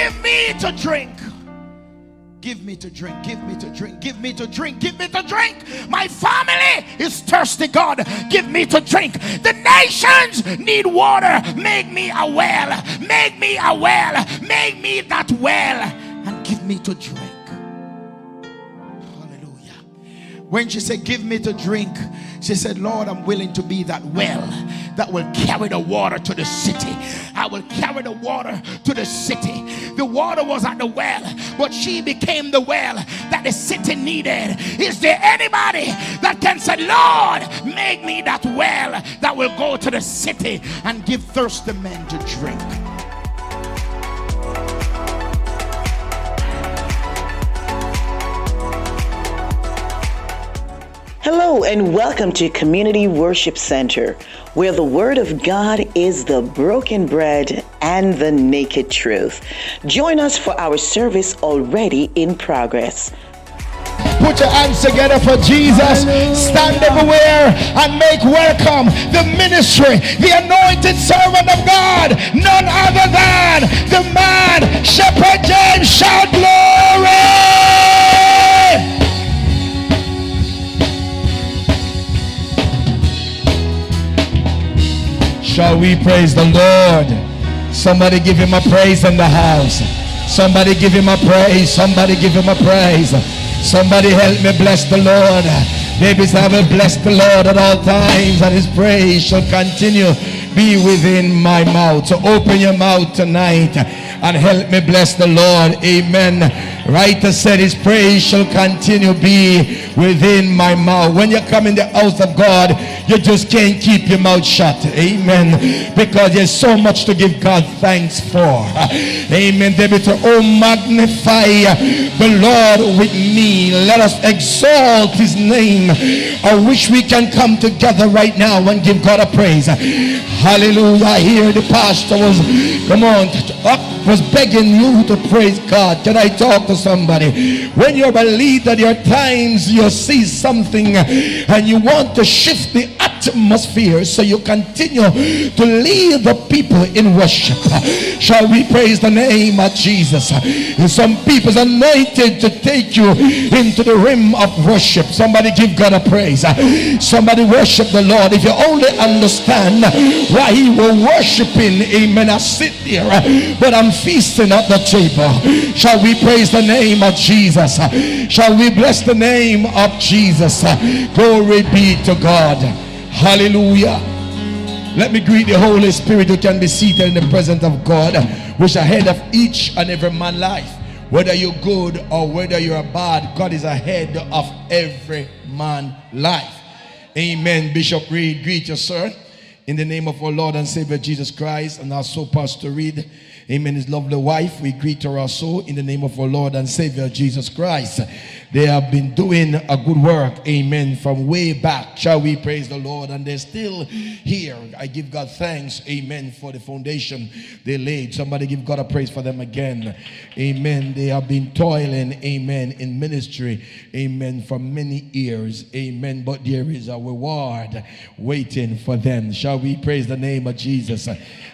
give me to drink. Give me to drink, give me to drink, give me to drink, give me to drink. My family is thirsty, God. Give me to drink. The nations need water. Make me a well. Make me a well. Make me that well. And give me to drink. Hallelujah. When she said, give me to drink, she said, Lord, I'm willing to be that well that will carry the water to the city. I will carry the water to the city. The water was at the well, but she became the well that the city needed. Is there anybody that can say, Lord, make me that well that will go to the city and give thirsty men to drink? Hello and welcome to Community Worship Center, where the Word of God is the broken bread and the naked truth. Join us for our service already in progress. Put your hands together for Jesus. Stand everywhere and make welcome the ministry, the anointed servant of God, none other than the man, Shepherd James. Shout glory! Shall we praise the Lord? Somebody give him a praise in the house. Somebody give him a praise. Somebody give him a praise. Somebody help me bless the Lord. Babies, I will bless the Lord at all times, and his praise shall continue be within my mouth. So open your mouth tonight and help me bless the Lord. Amen. Writer said his praise shall continue be within my mouth. When you come in the house of God, you just can't keep your mouth shut. Amen. Because there's so much to give God thanks for. Amen. David, oh, magnify the Lord with me. Let us exalt his name. I wish we can come together right now and give God a praise. Hallelujah. I hear the pastor was begging you to praise God. Can I talk to somebody? When you're a leader, there are times you see something and you want to shift the atmosphere, so you continue to lead the people in worship. Shall we praise the name of Jesus? Some people's anointed to take you into the rim of worship. Somebody give God a praise. Somebody worship the Lord. If you only understand why he was worshiping, amen. I sit there, but I'm feasting at the table. Shall we praise the name of Jesus? Shall we bless the name of Jesus? Glory be to God. Hallelujah. Let me greet the Holy Spirit who can be seated in the presence of God, which ahead of each and every man's life. Whether you're good or whether you're bad, God is ahead of every man's life. Amen. Bishop Reid, greet you, sir, in the name of our Lord and Savior Jesus Christ, and also Pastor Reid. Amen. His lovely wife, we greet her also in the name of our Lord and Savior Jesus Christ. They have been doing a good work, amen, from way back. Shall we praise the Lord? And they're still here. I give God thanks, amen, for the foundation they laid. Somebody give God a praise for them again. Amen. They have been toiling, amen, in ministry, amen, for many years, amen. But there is a reward waiting for them. Shall we praise the name of Jesus?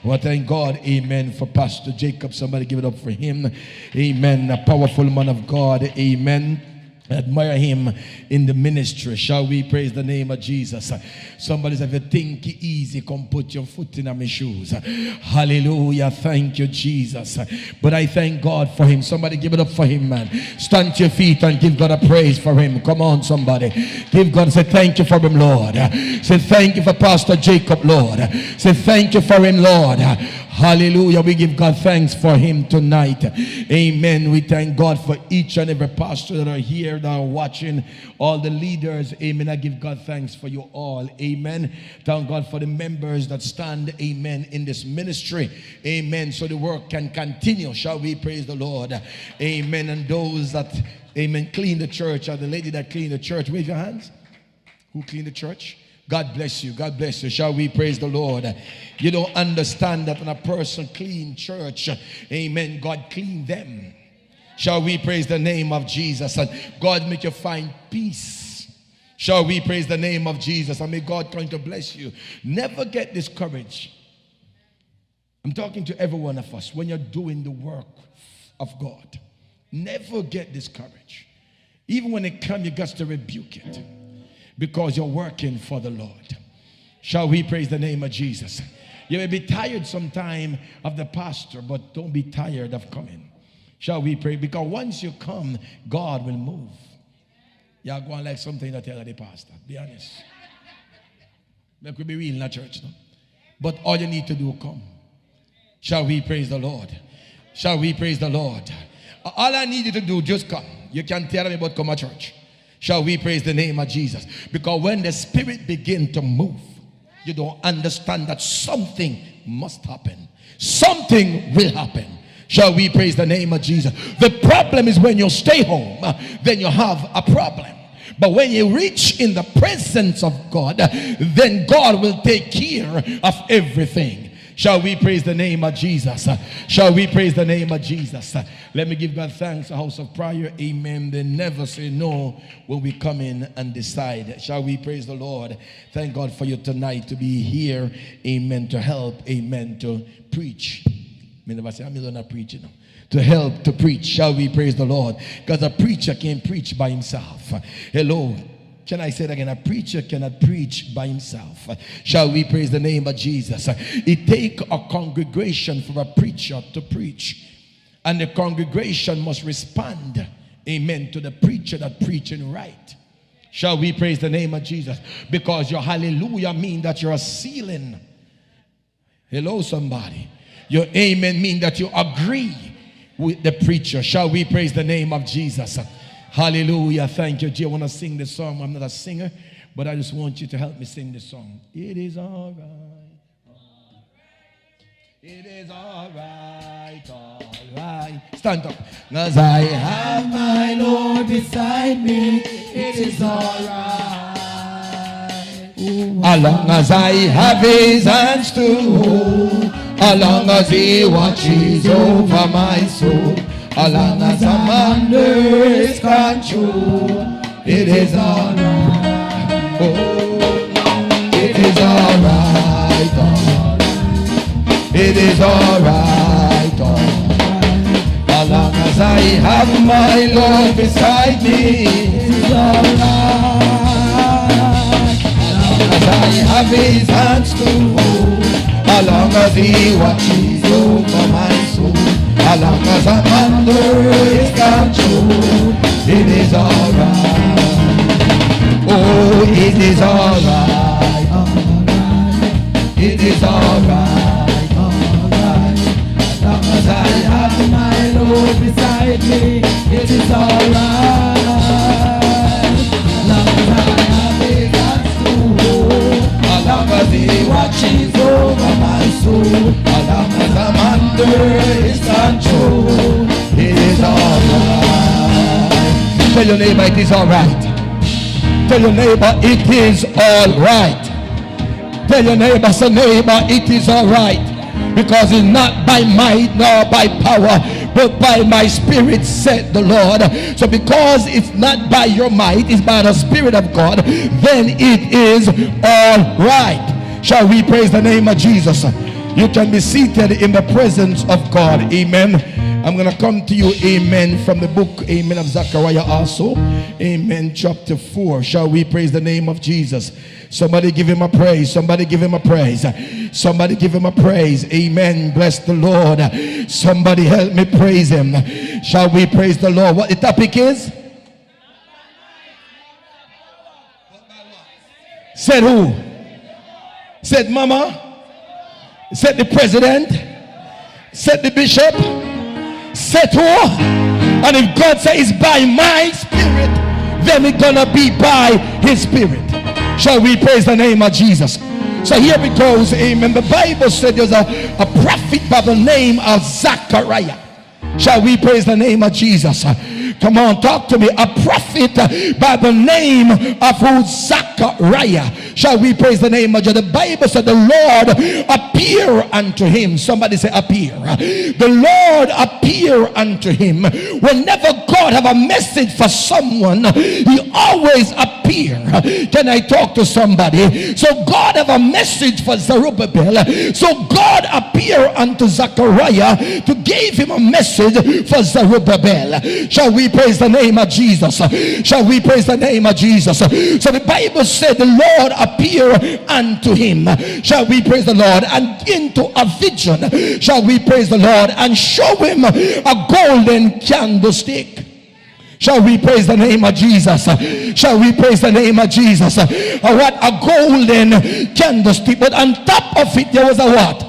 Well, thank God, amen, for Pastor Jacob. Somebody give it up for him. Amen. A powerful man of God, amen. Admire him in the ministry. Shall we praise the name of Jesus? Somebody said, if you think it easy, come put your foot in my shoes. Hallelujah. Thank you, Jesus. But I thank God for him. Somebody give it up for him, man. Stand to your feet and give God a praise for him. Come on, somebody. Give God, say thank you for him, Lord. Say thank you for Pastor Jacob, Lord. Say thank you for him, Lord. Hallelujah. We give God thanks for him tonight. Amen. We thank God for each and every pastor that are here, that are watching, all the leaders. Amen. I give God thanks for you all. Amen. Thank God for the members that stand, amen, in this ministry. Amen. So the work can continue. Shall we praise the Lord? Amen. And those that, amen, clean the church, or the lady that clean the church, wave your hands. Who clean the church? God bless you. God bless you. Shall we praise the Lord? You don't understand that when a person clean church, amen, God clean them. Shall we praise the name of Jesus? And God make you find peace. Shall we praise the name of Jesus? And may God come to bless you. Never get discouraged. I'm talking to every one of us. When you're doing the work of God. Never get discouraged. Even when it comes, you got to rebuke it, because you're working for the Lord. Shall we praise the name of Jesus? You may be tired sometime of the pastor, but don't be tired of coming. Shall we pray? Because once you come, God will move. Y'all go on like something that tell the pastor. Be honest. That could be real in the church, no? But all you need to do, come. Shall we praise the Lord? Shall we praise the Lord? All I need you to do, just come. You can't tell me about come to church. Shall we praise the name of Jesus? Because when the Spirit begins to move, you don't understand that something must happen. Something will happen. Shall we praise the name of Jesus? The problem is when you stay home, then you have a problem. But when you reach in the presence of God, then God will take care of everything. Shall we praise the name of Jesus? Shall we praise the name of Jesus? Let me give God thanks, a house of prayer. Amen. They never say no when we come in and decide. Shall we praise the Lord? Thank God for you tonight to be here. Amen. To help. Amen. To preach. I never say, I'm not preaching. To help to preach. Shall we praise the Lord? Because a preacher can't preach by himself. Hello. Can I say it again? A preacher cannot preach by himself. Shall we praise the name of Jesus? It takes a congregation for a preacher to preach. And the congregation must respond, amen, to the preacher that preaching right. Shall we praise the name of Jesus? Because your hallelujah means that you're sealing. Hello, somebody. Your amen means that you agree with the preacher. Shall we praise the name of Jesus? Hallelujah. Thank you. Do you want to sing this song? I'm not a singer, but I just want you to help me sing this song. It is all right. It is all right. All right. Stand up. As I have my Lord beside me, it is all right. As long as I have his hands to hold, as long as he watches over my soul, as long as I'm under his control, it is all right. Oh, it is all right. It is all right. As long as I have my Lord beside me, it is all right. As long as I have his hands to hold, as long as he watches over my soul, as long as I'm under his control, it is all right. Oh, it is all right. It is all right. As long as I have my Lord beside me, it is all right. As long as I have his hands to hold, as long as he watches over my soul, as long as I'm under his control, it is all right. Tell your neighbor it is all right. Tell your neighbor it is all right. Tell your neighbor, say neighbor, it is all right. Because it's not by might nor by power, but by my spirit, said the Lord. So because it's not by your might, it's by the Spirit of God, then it is all right. Shall we praise the name of Jesus? You can be seated in the presence of God. Amen. I'm going to come to you, amen, from the book, amen, of Zechariah also. Amen, chapter 4. Shall we praise the name of Jesus? Somebody give him a praise. Somebody give him a praise. Somebody give him a praise. Amen. Bless the Lord. Somebody help me praise him. Shall we praise the Lord? What the topic is? Said who? Said mama? Said the president? Said the bishop? Said who? And if God says by my spirit, then it's gonna be by his spirit. Shall we praise the name of Jesus? So here it goes, amen. The Bible said there's a prophet by the name of Zechariah. Shall we praise the name of Jesus? Come on, talk to me. A prophet by the name of Zechariah. Shall we praise the name of Jesus? The Bible said the Lord appear unto him. Somebody say appear. The Lord appear unto him. Whenever God have a message for someone, he always appear. Can I talk to somebody? So God have a message for Zerubbabel. So God appear unto Zechariah to give him a message for Zerubbabel. Shall we praise the name of Jesus? Shall we praise the name of Jesus? So the Bible said the Lord appeared unto him. Shall we praise the Lord? And into a vision. Shall we praise the Lord? And show him a golden candlestick. Shall we praise the name of Jesus? Shall we praise the name of Jesus? What a golden candlestick. But on top of it there was a what?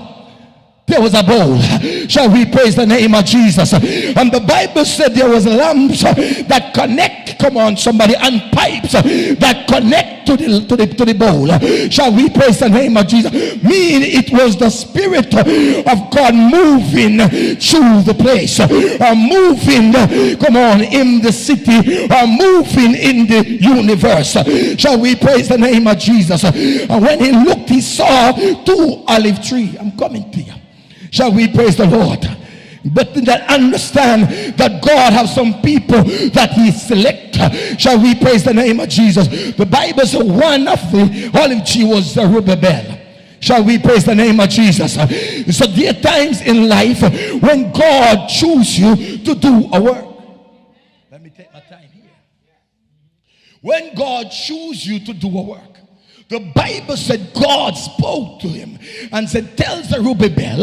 There was a bowl. Shall we praise the name of Jesus? And the Bible said there was lamps that connect, come on somebody, and pipes that connect to the bowl. Shall we praise the name of Jesus? Mean it was the Spirit of God moving through the place, or moving, come on, in the city, or moving in the universe. Shall we praise the name of Jesus? And when he looked, he saw 2 olive trees. I'm coming to you. Shall we praise the Lord? But that understand that God has some people that he select. Shall we praise the name of Jesus? The Bible says one of the olive tree was Zerubbabel. Shall we praise the name of Jesus? So there are times in life when God chooses you to do a work. Let me take my time here. When God chooses you to do a work, the Bible said God spoke to him and said, tell Zerubbabel,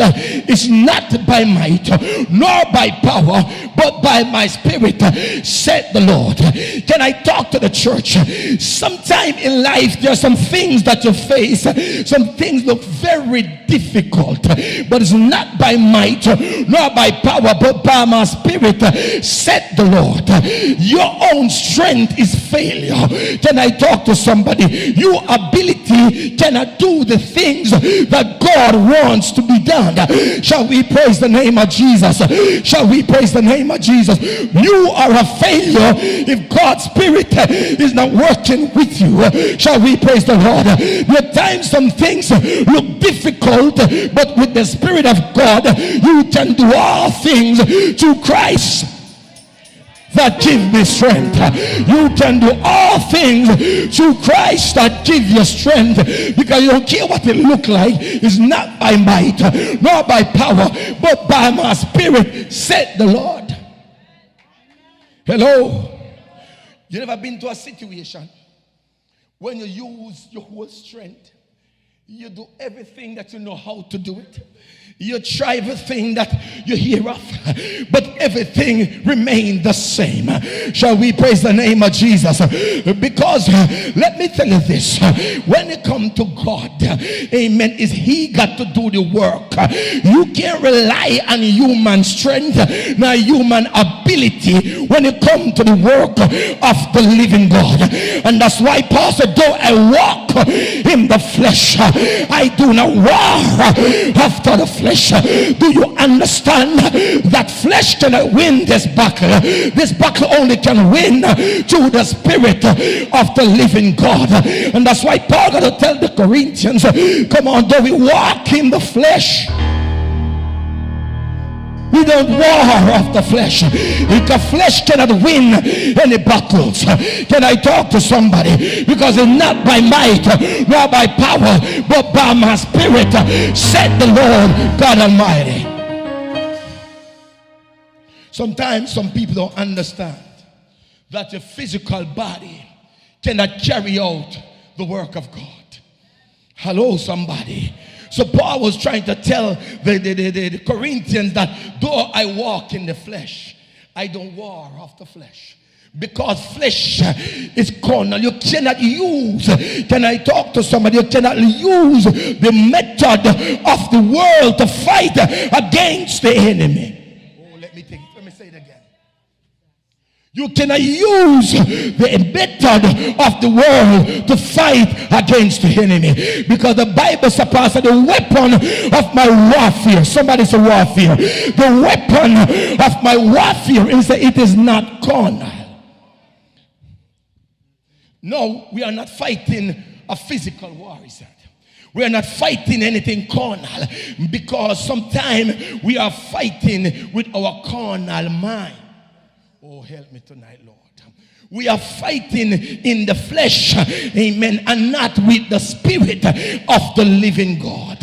it's not by might nor by power, but by my spirit, said the Lord. Can I talk to the church? Sometime in life there are some things that you face, some things look very difficult, but it's not by might nor by power, but by my spirit, said the Lord. Your own strength is failure. Can I talk to somebody? You ability cannot do the things that God wants to be done. Shall we praise the name of Jesus? Shall we praise the name of Jesus? You are a failure if God's spirit is not working with you. Shall we praise the Lord? There are times some things look difficult, but with the Spirit of God you can do all things through Christ that give me strength. You can do all things through Christ that give you strength, because you don't care what it look like. It's not by might nor by power, but by my spirit, said the Lord. Hello. You never been to a situation when you use your whole strength, you do everything that you know how to do it, you try everything that you hear of, but everything remained the same. Shall we praise the name of Jesus? Because let me tell you this, when it comes to God, amen, is he got to do the work. You can't rely on human strength nor human ability when it comes to the work of the living God. And that's why Paul said, though I walk in the flesh, I do not war after the flesh. Do you understand that flesh cannot win this battle? This battle only can win through the Spirit of the living God. And that's why Paul got to tell the Corinthians, come on, though we walk in the flesh, we don't war of the flesh. If the flesh cannot win any battles, can I talk to somebody? Because it's not by might nor by power, but by my spirit, said the Lord God Almighty. Sometimes some people don't understand that your physical body cannot carry out the work of God. Hello, somebody. So Paul was trying to tell the Corinthians that though I walk in the flesh, I don't war of the flesh. Because flesh is carnal. You cannot use, can I talk to somebody? You cannot use the method of the world to fight against the enemy. Oh, let me say it again. You cannot use the method of the world to fight against the enemy. Because the Bible supplies the weapon of my warfare. Somebody say warfare. The weapon of my warfare is that it is not carnal. No, we are not fighting a physical war, is that? We are not fighting anything carnal. Because sometimes we are fighting with our carnal mind. Oh, help me tonight, Lord. We are fighting in the flesh, amen, and not with the spirit of the living God.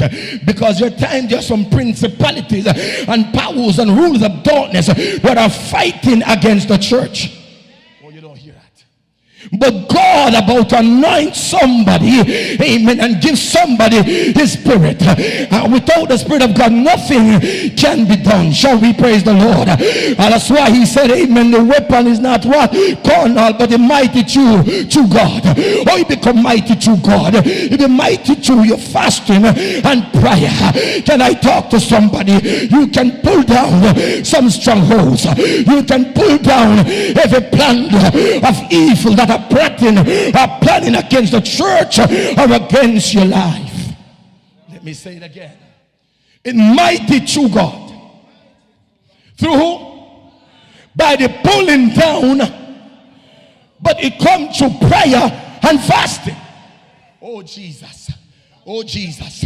Because your time there are some principalities and powers and rulers of darkness that are fighting against the church. Oh, you don't hear that. But God about to anoint somebody, amen, and give somebody his spirit. Without the spirit of God, nothing can be done. Shall we praise the Lord? That's why he said, amen, the weapon is not what? Carnal, but the mighty to God. Oh, you become mighty to God. You be mighty to your fasting and prayer. Can I talk to somebody? You can pull down some strongholds. You can pull down every plan of evil that are planning against the church or against your life. Let me say it again. It's mighty to God. Through who? By the pulling down, but it comes to prayer and fasting. Oh Jesus. Oh Jesus.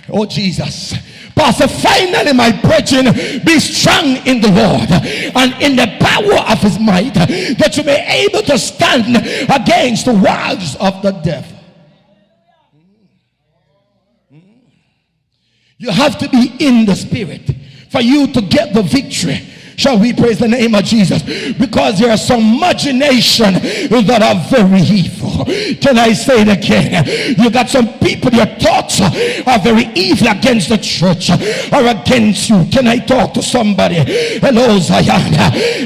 Oh Jesus. Pastor, finally, my brethren, be strong in the Lord and in the power of his might, that you may be able to stand against the wiles of the devil. You have to be in the spirit for you to get the victory. Shall we praise the name of Jesus? Because there are some imagination that are very evil. Can I say it again? You got some people, their thoughts are very evil against the church or against you. Can I talk to somebody? Hello, Zion.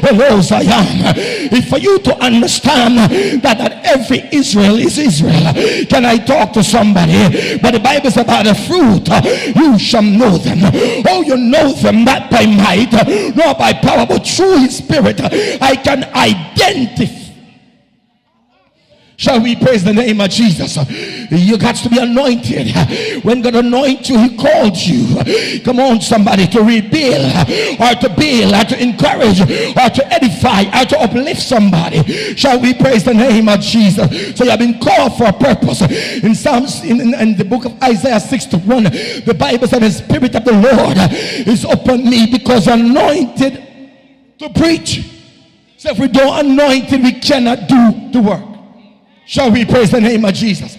Hello, Zion. If for you to understand that every Israel is Israel, can I talk to somebody? But the Bible says about the fruit, you shall know them. Oh, you know them not by might, nor by power, but through his spirit I can identify. Shall we praise the name of Jesus? You got to be anointed. When God anoints you, he called you. Come on, somebody, to rebuild or to build or to encourage or to edify or to uplift somebody. Shall we praise the name of Jesus? So you have been called for a purpose. In Psalms, in the book of Isaiah 61, the Bible said the Spirit of the Lord is upon me because anointed to preach. So if we don't anoint it, we cannot do the work. Shall we praise the name of Jesus?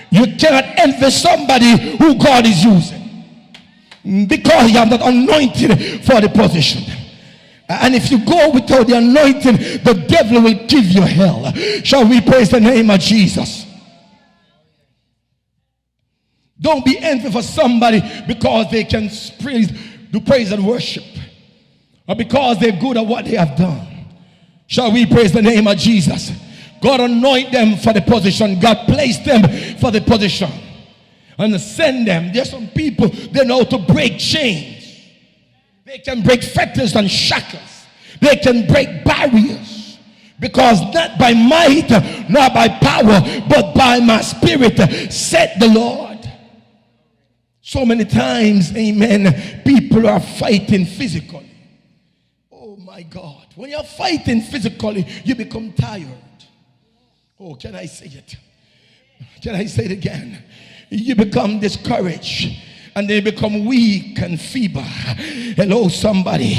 You cannot envy somebody who God is using because you are not anointed for the position. And if you go without the anointing, the devil will give you hell. Shall we praise the name of Jesus? Don't be envious for somebody because they can do praise and worship, or because they're good at what they have done. Shall we praise the name of Jesus? God anoint them for the position. God placed them for the position and send them. There's some people, they know how to break chains. They can break fetters and shackles. They can break barriers, because not by might, not by power, but by my spirit, said the Lord. So many times, amen, people are fighting physically. Oh my God. When you're fighting physically, you become tired. Oh, can I say it? Can I say it again? You become discouraged and they become weak and feeble. Hello, somebody.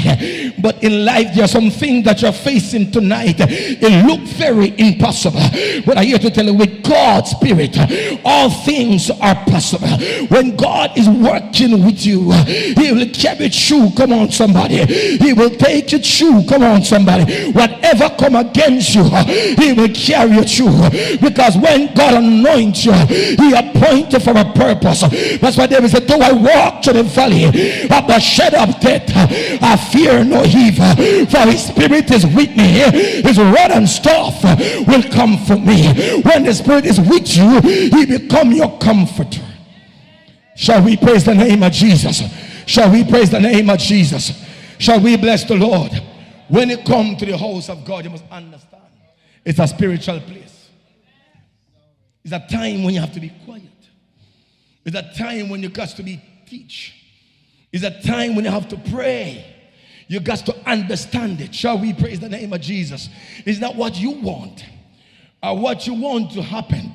But in life, there are some things that you're facing tonight. It looks very impossible. But I'm here to tell you, with God's Spirit, all things are possible. When God is working with you, he will carry you through. Come on, somebody. He will take you through. Come on, somebody. Whatever come against you, he will carry you through. Because when God anoints you, he appoints you for a purpose. That's why David said, though I walk to the valley of the shadow of death, I fear no evil, for his spirit is with me. His rod and staff will comfort me. When the Spirit is with you, he become your comforter. Shall we praise the name of Jesus? Shall we praise the name of Jesus? Shall we bless the Lord? When you come to the house of God, you must understand it's a spiritual place. It's a time when you have to be quiet. It's a time when you got to be teach. It's a time when you have to pray. You got to understand it. Shall we praise the name of Jesus? It's not what you want or what you want to happen.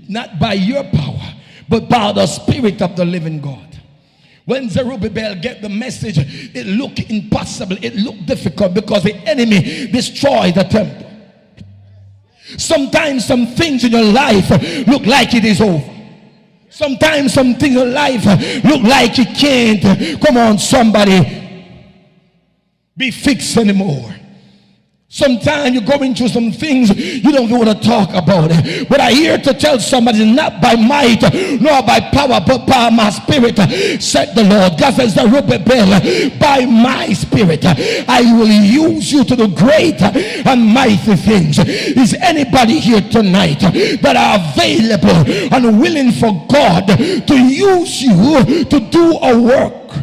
Not by your power, but by the Spirit of the living God. When Zerubbabel get the message, it looked impossible. It looked difficult because the enemy destroyed the temple. Sometimes some things in your life look like it is over. Sometimes some things in your life look like it can't, come on somebody, be fixed anymore. Sometimes you're going through some things you don't want to talk about it. But I here to tell somebody, not by might nor by power, but by my spirit, said the Lord. God says, Zerubbabel, by my spirit I will use you to do great and mighty things. Is anybody here tonight that are available and willing for God to use you to do a work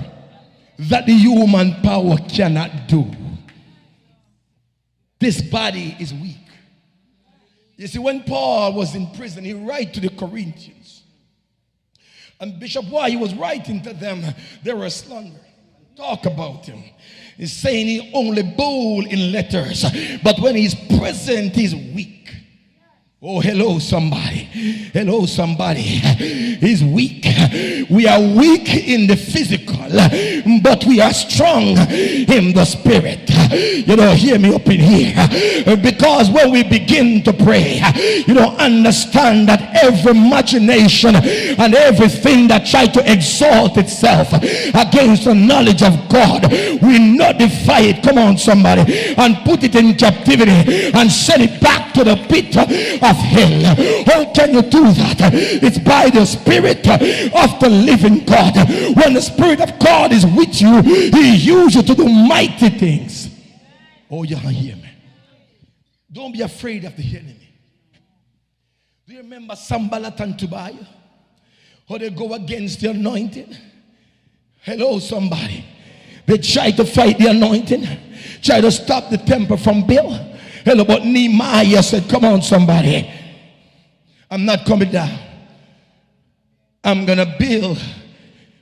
that the human power cannot do? This body is weak. You see, when Paul was in prison, he wrote to the Corinthians. And Bishop, while he was writing to them, they were slandering. Talk about him. He's saying he only bold in letters, but when he's present, he's weak. Oh, hello somebody. Hello somebody. He's weak. We are weak in the physical, but we are strong in the spirit. You know, hear me up in here. Because when we begin to pray, you don't understand that every imagination and everything that tries to exalt itself against the knowledge of God, we notify it, come on somebody, and put it in captivity and send it back to the pit of hell. How can you do that? It's by the Spirit of the living God. When the Spirit of God is with you, he uses you to do mighty things. Oh, you hear me? Don't be afraid of the enemy. Do you remember Sanballat and Tobiah? How they go against the anointing? Hello somebody. They try to fight the anointing, try to stop the temple from build. Hello, but Nehemiah said, come on somebody, I'm not coming down. I'm gonna build,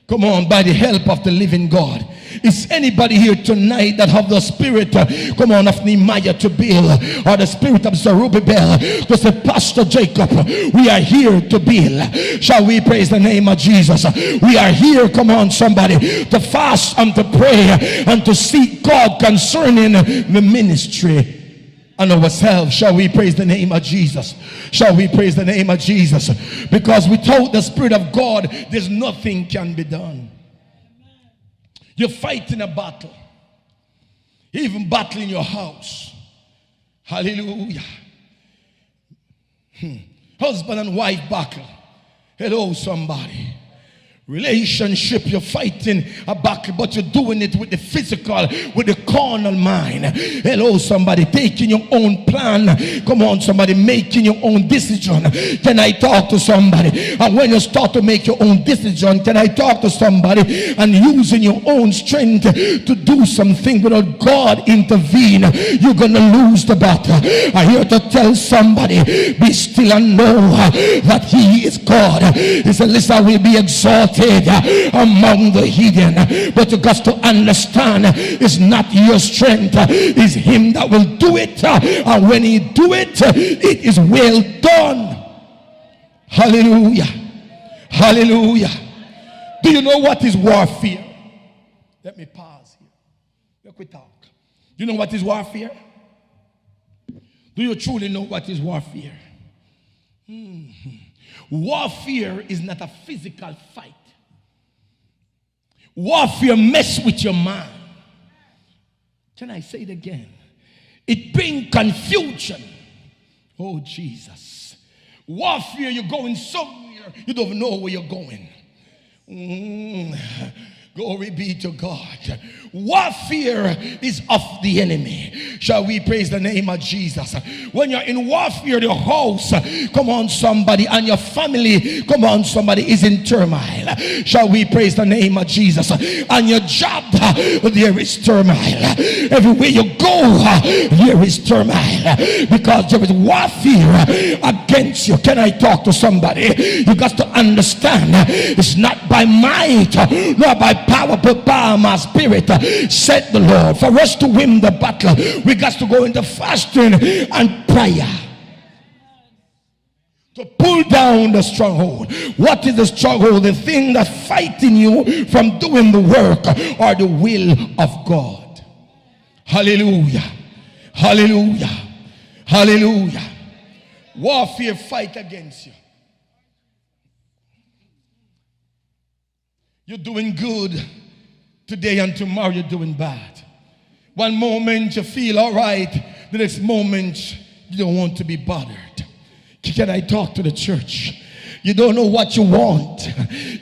come on, by the help of the living God. Is anybody here tonight that have the spirit, come on, of Nehemiah to build, or the spirit of Zerubbabel to say, Pastor Jacob, we are here to build? Shall we praise the name of Jesus? We are here, come on somebody, to fast and to pray and to seek God concerning the ministry and ourselves. Shall we praise the name of Jesus? Shall we praise the name of Jesus? Because without the Spirit of God, there's nothing can be done. You're fighting a battle, even battling your house. Hallelujah. Husband and wife battle. Hello somebody. Relationship, you're fighting a battle, but you're doing it with the physical, with the carnal mind. Hello somebody, taking your own plan. Come on somebody, making your own decision. Can I talk to somebody? And when you start to make your own decision, can I talk to somebody? And using your own strength to do something without God intervene, you're gonna lose the battle. I'm here to tell somebody, be still and know that he is God. He said, listen, I will be exalted among the heathen. But you got to understand, it's not your strength, it's him that will do it. And when he do it, it is well done. Hallelujah. Hallelujah. Do you know what is warfare? Let me pause here. Let me talk. Do you know what is warfare? Do you truly know what is warfare? Warfare is not a physical fight. Warfare mess with your mind. Can I say it again? It brings confusion. Oh Jesus. Warfare, you're going somewhere, you don't know where you're going. Glory be to God. Warfare is of the enemy. Shall we praise the name of Jesus? When you're in warfare, your house, come on somebody, and your family, come on somebody, is in turmoil. Shall we praise the name of Jesus? On your job, there is turmoil. Everywhere you go, there is turmoil, because there is warfare against you. Can I talk to somebody? You got to understand, it's not by might nor by power, but by my spirit, said the Lord. For us to win the battle, we got to go into fasting and prayer to pull down the stronghold. What is the stronghold? The thing that's fighting you from doing the work or the will of God. Hallelujah. Hallelujah. Hallelujah. Warfare fight against you. You're doing good today and tomorrow you're doing bad. One moment you feel all right, the next moment you don't want to be bothered. Can I talk to the church? You don't know what you want.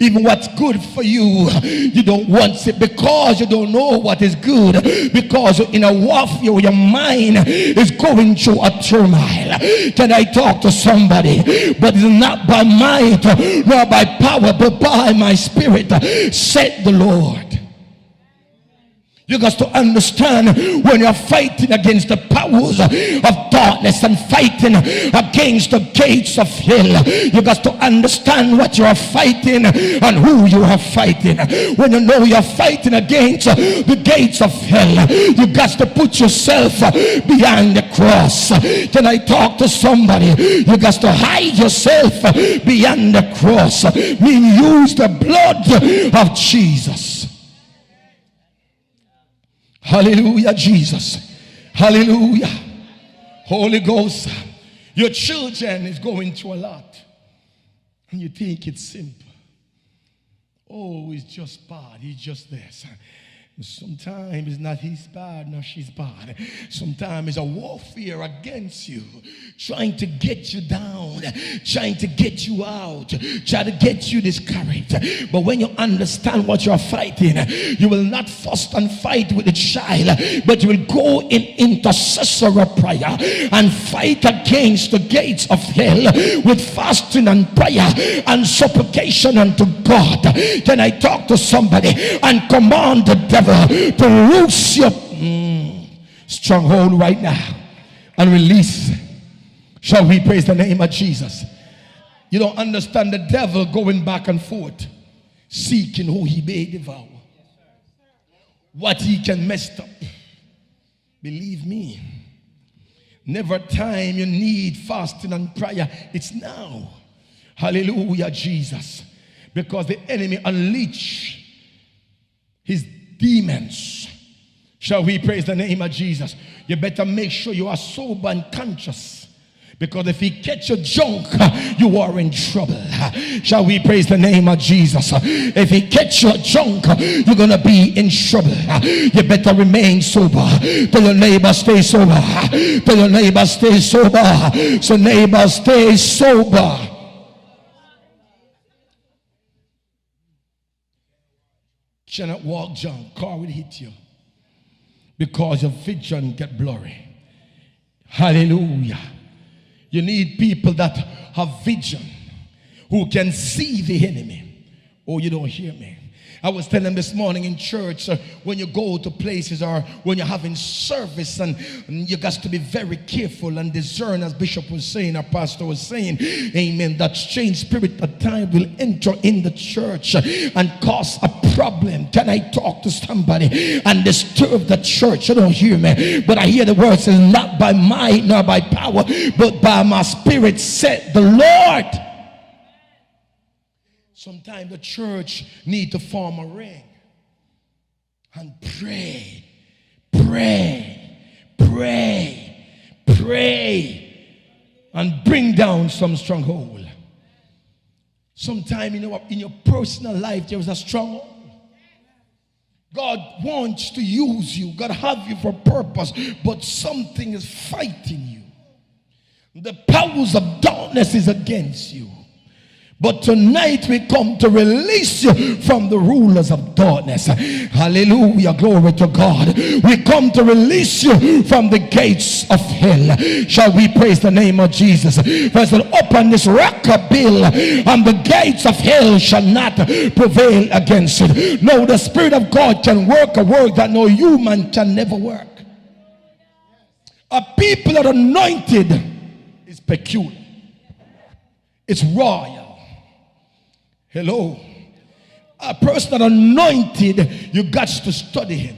Even what's good for you, you don't want it because you don't know what is good. Because you're in a warfare, your mind is going through a turmoil. Can I talk to somebody? But it's not by might nor by power, but by my spirit, said the Lord. You got to understand when you're fighting against the powers of darkness and fighting against the gates of hell. You got to understand what you are fighting and who you are fighting. When you know you're fighting against the gates of hell, you got to put yourself behind the cross. Can I talk to somebody? You got to hide yourself behind the cross. Mean use the blood of Jesus. Hallelujah, Jesus. Hallelujah. Holy Ghost, your children is going through a lot. And you think it's simple. Oh, it's just bad. He's just this. Sometimes it's not he's bad, nor she's bad. Sometimes it's a warfare against you, trying to get you down, trying to get you out, trying to get you discouraged. But when you understand what you're fighting, you will not fuss and fight with the child, but you will go in intercessory prayer and fight against the gates of hell with fasting and prayer and supplication unto God. Can I talk to somebody and command the devil to loose your stronghold right now and release? Shall we praise the name of Jesus? You don't understand the devil going back and forth, seeking who he may devour, what he can mess up. Believe me, never time you need fasting and prayer, it's now. Hallelujah, Jesus. Because the enemy unleash his demons. Shall we praise the name of Jesus? You better make sure you are sober and conscious, because if he catch you drunk, you are in trouble. Shall we praise the name of Jesus? If he catch you drunk, you're gonna be in trouble. You better remain sober. Tell your neighbor, stay sober. Tell your neighbor, stay sober. So neighbor, stay sober. Cannot walk junk, car will hit you because your vision get blurry. Hallelujah. You need people that have vision, who can see the enemy. Oh, you don't hear me. I was telling them this morning in church, when you go to places or when you're having service, and you got to be very careful and discern, as Bishop was saying, our pastor was saying, amen, that strange spirit at times will enter in the church and cause a problem. Can I talk to somebody and disturb the church? You don't hear me, but I hear the word says, not by might nor by power, but by my spirit, said the Lord. Sometimes the church need to form a ring and pray, and bring down some stronghold. Sometimes in your personal life there is a stronghold. God wants to use you. God have you for purpose, but something is fighting you. The powers of darkness is against you. But tonight we come to release you from the rulers of darkness. Hallelujah, glory to God. We come to release you from the gates of hell. Shall we praise the name of Jesus? First, open this rock bill, and the gates of hell shall not prevail against it. No, the Spirit of God can work a work that no human can never work. A people that are anointed is peculiar. It's royal. Hello. A person that anointed, you got to study him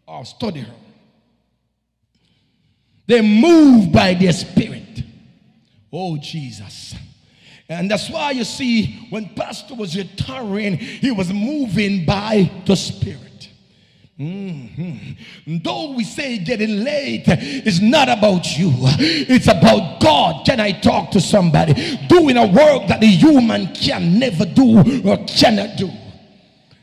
or study her. They move by their spirit. Oh, Jesus. And that's why you see when Pastor was retiring, he was moving by the Spirit. Though we say getting late, it's not about you. It's about God. Can I talk to somebody? Doing a work that the human can never do or cannot do.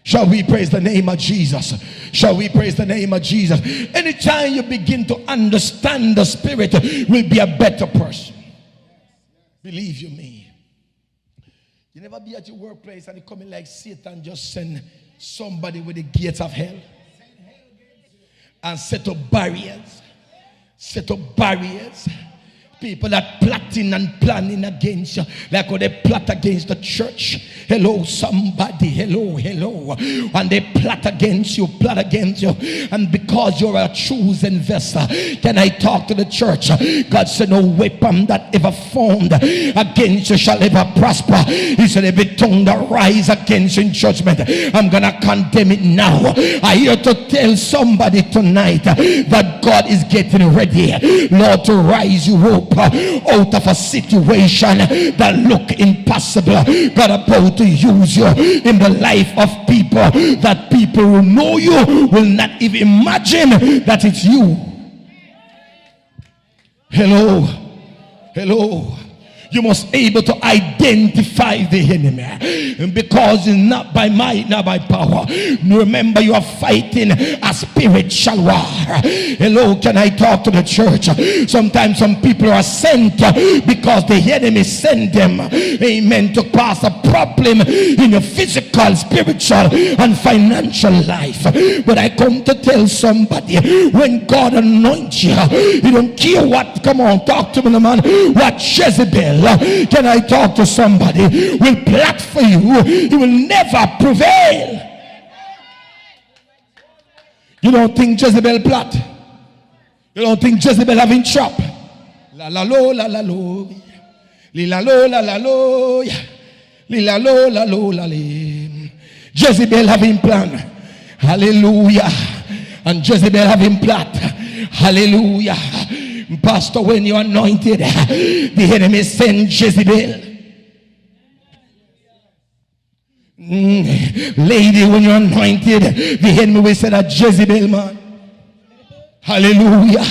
Shall we praise the name of Jesus? Shall we praise the name of Jesus? Anytime you begin to understand the Spirit, will be a better person. Believe you me. You never be at your workplace and you come in like Satan just send somebody with the gates of hell and set up barriers. Set up barriers. People that plotting and planning against you, like how they plot against the church. Hello, somebody. Hello. And they plot against you. And because you're a chosen vessel, can I talk to the church? God said, no weapon that ever formed against you shall ever prosper. He said, every tongue that rise against you in judgment, I'm gonna condemn it now. I here to tell somebody tonight that God is getting ready, Lord, to rise you up out of a situation that look impossible. God about to use you in the life of people that people who know you will not even imagine that it's you. Hello. You must be able to identify the enemy, and because it's not by might, not by power. Remember, you are fighting a spiritual war. Hello, can I talk to the church? Sometimes some people are sent because the enemy sent them, amen, to cause a problem in your physical, spiritual, and financial life. But I come to tell somebody, when God anoints you, you don't care what, come on, talk to me, man, what Jezebel, can I talk to somebody, will plot for you, he will never prevail. You don't think Jezebel plot? You don't think Jezebel having trap? La la lo la la lo, li la lo la la lo, li la lo la lo la li. Jezebel having plan, hallelujah, and Jezebel having plot, hallelujah. Pastor, when you're anointed, the enemy send Jezebel. Lady, when you're anointed, the enemy will send a Jezebel, man. Hallelujah.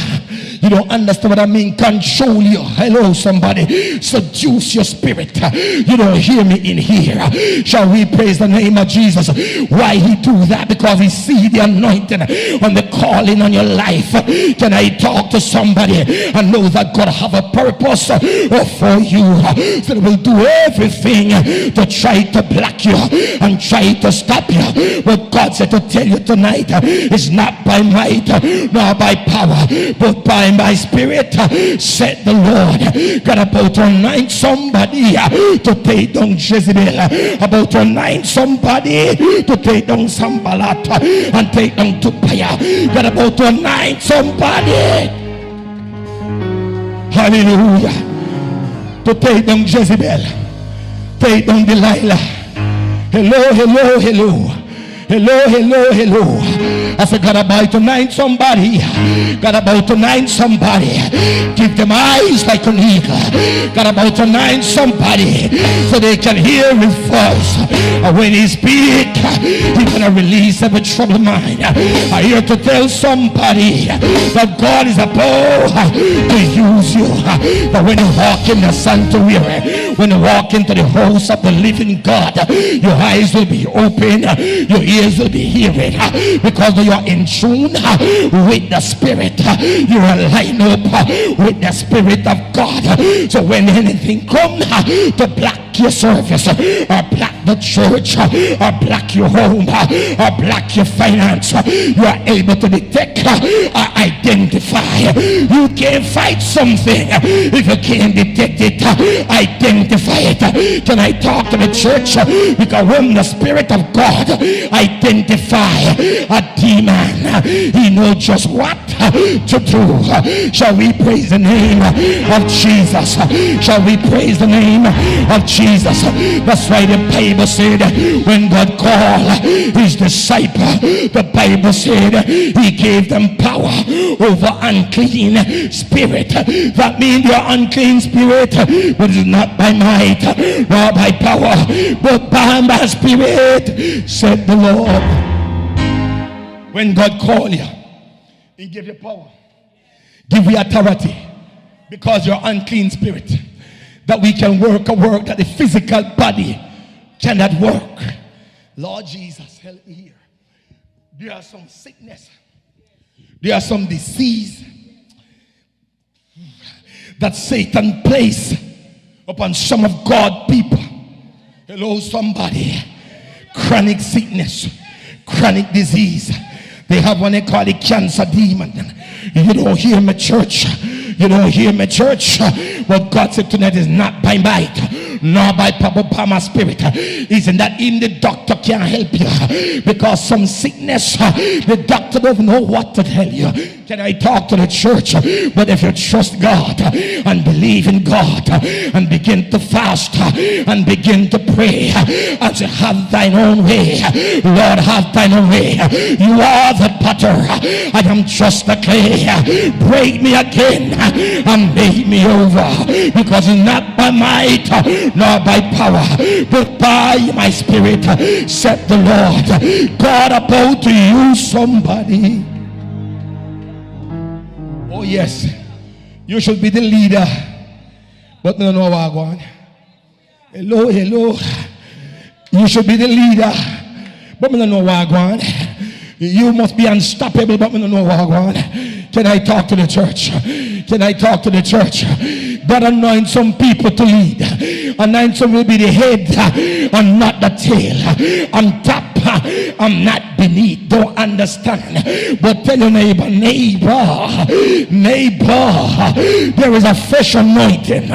You don't understand what I mean. Control you. Hello, somebody. Seduce your spirit. You don't hear me in here. Shall we praise the name of Jesus? Why he do that? Because he see the anointing and the calling on your life. Can I talk to somebody and know that God have a purpose for you? So he will do everything to try to block you and try to stop you. But God said to tell you tonight, it's not by might nor by power, but by my spirit, said the Lord. God about to anoint somebody to take down Jezebel, about to anoint somebody to take down Sambalat and take down Tobiah. God about to anoint somebody, hallelujah, to take down Jezebel, take down Delilah. Hello. I said, God about to anoint somebody. God about to anoint somebody. Give them eyes like an eagle. God about to anoint somebody so they can hear his voice. And when he speak, he's going to release every troubled mind. I'm here to tell somebody that God is about to use you. That when you walk in the sanctuary, when you walk into the house of the living God, your eyes will be open, your ears will be hearing, because you are in tune with the Spirit. You are lined up with the Spirit of God. So when anything comes to block your service, or block the church, or block your home, or block your finance, you are able to detect or identify. You can't fight something if you can't detect it, identify it. Can I talk to the church? Because when the Spirit of God identify a demon, he knows just what to do. Shall we praise the name of Jesus? Shall we praise the name of Jesus? That's why the Bible said when God called his disciple, the Bible said he gave them power over unclean spirit. That means your unclean spirit, but it's not by might nor by power, but by my spirit, said the Lord. When God called you, He gave you power, give you authority, because you're unclean spirit, that we can work a work that the physical body cannot work. Lord Jesus, help me here. There are some sickness, there are some disease that Satan placed upon some of God people. Hello, somebody. Chronic sickness, chronic disease. They have what they call the cancer demon. You don't hear me, church. You don't hear me, church. What God said tonight is not by might, nor by power, by my spirit. Isn't that even the doctor can't help you? Because some sickness, the doctor doesn't know what to tell you. Can I talk to the church? But if you trust God and believe in God and begin to fast and begin to pray and say, have thine own way, Lord, have thine own way. You are the potter, I am just the clay. Break me again and make me over, because it's not by might nor by power, but by my spirit, said the Lord. God about to use somebody. Oh yes, you should be the leader, but no what I want. Hello. You should be the leader, but me don't know what I want. You must be unstoppable, but me don't know what I want. Can I talk to the church? Can I talk to the church? God anoints some people to lead. Anoint some will be the head and not the tail. On top, I'm not beneath. Don't understand. But tell your neighbor, there is a fresh anointing.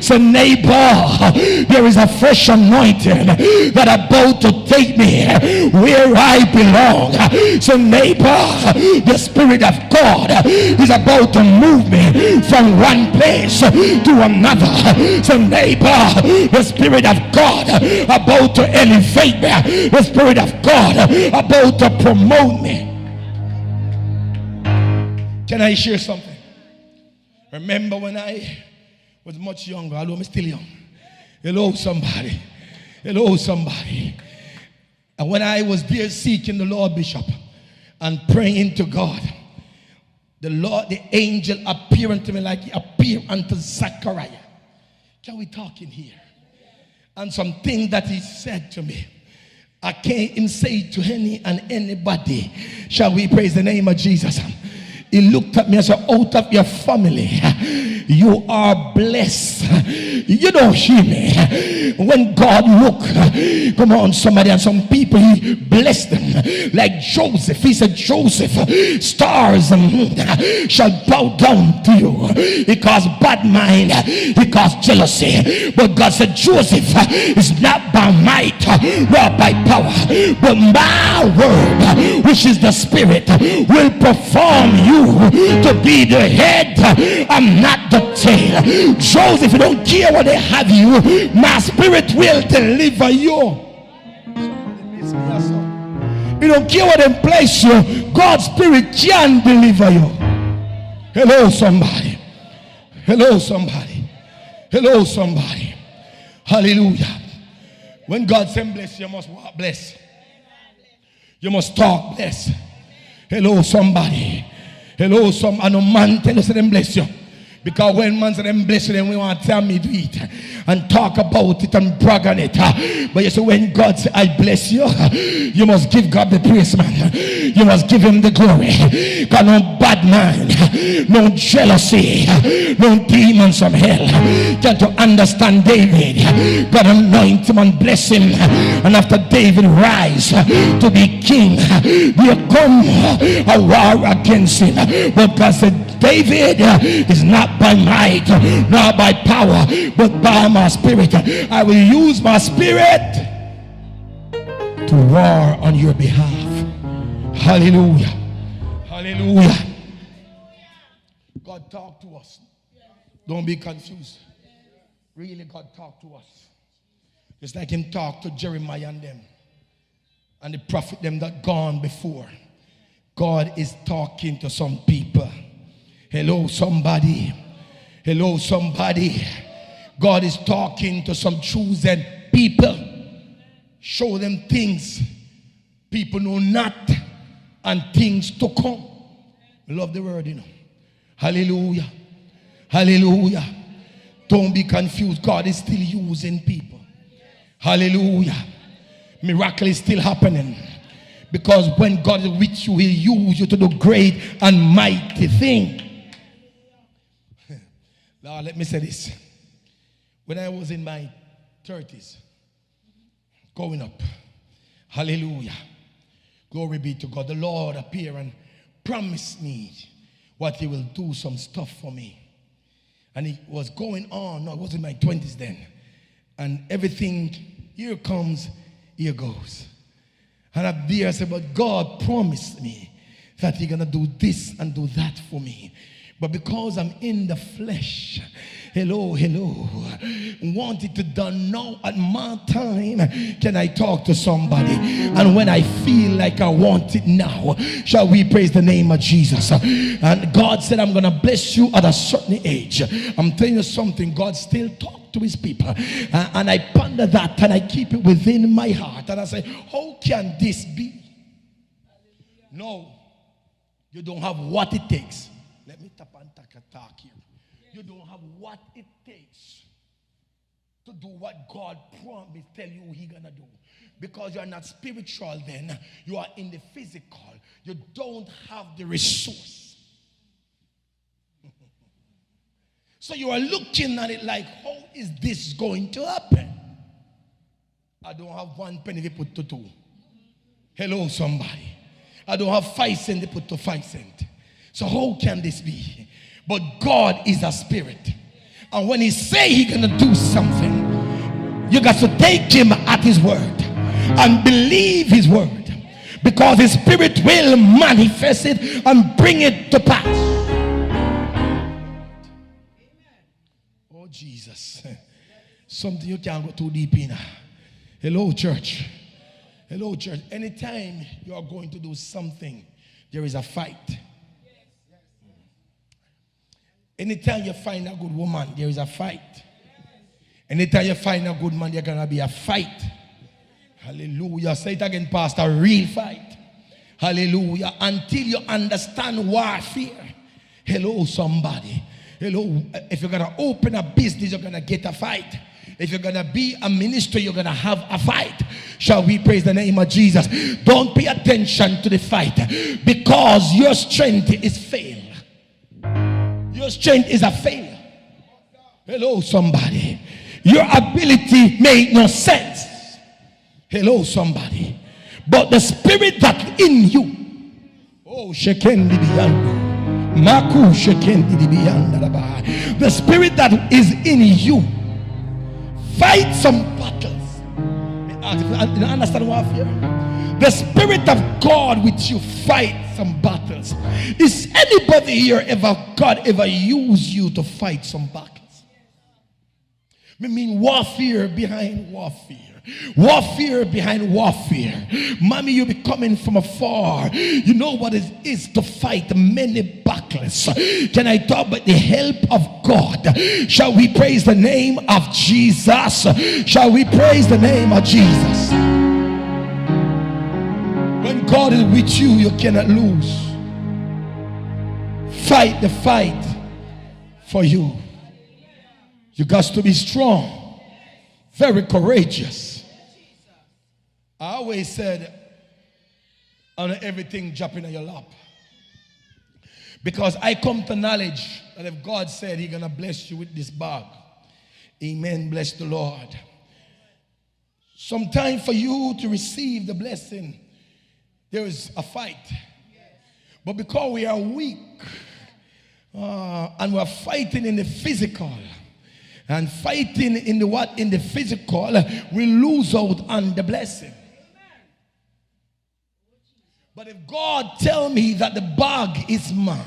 So neighbor, there is a fresh anointing that about to take me where I belong. So neighbor, the Spirit of God is about to move me from one place to another. So neighbor, the Spirit of God about to elevate me. The Spirit of God about to promote me. Can I share something? Remember when I was much younger, although I'm still young. Hello somebody. Hello somebody. And when I was there seeking the Lord, Bishop, and praying to God, the Lord, the angel appeared unto me like he appeared unto Zechariah. Can we talk in here? And some things that he said to me, I can't even say to any and anybody. Shall we praise the name of Jesus? He looked at me and said, out of your family, you are blessed. You don't hear me. When God look, come on somebody, and some people, he blessed them. Like Joseph, he said, Joseph, stars shall bow down to you. Because bad mind, because jealousy. But God said, Joseph is not by might nor by power, but my word, which is the Spirit, will perform you to be the head. I'm not the tail. Joseph, you don't care what they have you, my Spirit will deliver you. You don't care what they place you, God's Spirit can deliver you. Hello somebody. Hello somebody. Hello somebody. Hallelujah. When God says bless, you must walk bless. You must talk bless. Hello somebody. Hello, I know man tell us them bless you. Because when man say them bless you, then we want to tell me to eat and talk about it and brag on it. But you see, when God say I bless you, you must give God the praise, man. You must give him the glory. God, no bad mind, no jealousy, no demons from hell. Got to understand David. God anoint him and bless him. And after David rise to be king, there come a war against him. But God said, David is not by might nor by power, but by my Spirit. I will use my Spirit to war on your behalf. Hallelujah. Hallelujah. God talk to us. Don't be confused. Really, God talk to us. Just like him talk to Jeremiah and them and the prophet them that gone before. God is talking to some people. Hello somebody. Hello somebody. God is talking to some chosen people. Show them things people know not. and things to come. I love the word, you know. Hallelujah. Hallelujah. Don't be confused. God is still using people. Hallelujah. Miracle is still happening. Because when God is with you, He'll use you to do great and mighty things. Now, let me say this. When I was in my 30s, going up, hallelujah, glory be to God, the Lord appeared and promised me what He will do some stuff for me. And it was going on. No, I was in my 20s then. And everything, here comes, here goes. And up there I said, but God promised me that He's going to do this and do that for me. But because I'm in the flesh, hello, want it to done now at my time, can I talk to somebody? And when I feel like I want it now, shall we praise the name of Jesus? And God said, I'm going to bless you at a certain age. I'm telling you something, God still talks to His people. And I ponder that and I keep it within my heart. And I say, how can this be? No, you don't have what it takes. Let me tap and talk here. You don't have what it takes to do what God promised, tell you He's gonna do. Because you are not spiritual then, you are in the physical. You don't have the resource. So you are looking at it like, how is this going to happen? I don't have 1 penny to put to 2. Hello, somebody. I don't have 5 cents to put to 5 cents. So how can this be? But God is a spirit. And when He say He's going to do something, you got to take Him at His word and believe His word. Because His spirit will manifest it and bring it to pass. Oh, Jesus. Something you can't go too deep in. Hello, church. Hello, church. Anytime you are going to do something, there is a fight. Anytime you find a good woman, there is a fight. Anytime you find a good man, there's going to be a fight. Hallelujah. Say it again, Pastor. A real fight. Hallelujah. Until you understand warfare. Hello, somebody. Hello. If you're going to open a business, you're going to get a fight. If you're going to be a minister, you're going to have a fight. Shall we praise the name of Jesus? Don't pay attention to the fight. Because your strength is fail. Your strength is a failure. Hello, somebody. Your ability made no sense. Hello, somebody. But the spirit that in you, oh, shekendi biyando, maku shekendi biyanda, the spirit that is in you, fight some battles. You understand what I fear? The spirit of God with you fight some battles. Is anybody here God ever use you to fight some battles? I mean warfare behind warfare. Warfare behind warfare. Mommy, you be coming from afar. You know what it is to fight many battles. Can I talk about the help of God? Shall we praise the name of Jesus? Shall we praise the name of Jesus? When God is with you, you cannot lose. Fight the fight for you. You got to be strong, very courageous. I always said, on everything dropping on your lap. Because I come to knowledge that if God said He's going to bless you with this bag, amen, bless the Lord. Sometime for you to receive the blessing, there is a fight. But because we are weak and we're fighting in the physical and fighting in the physical, we lose out on the blessing. But if God tell me that the bag is mine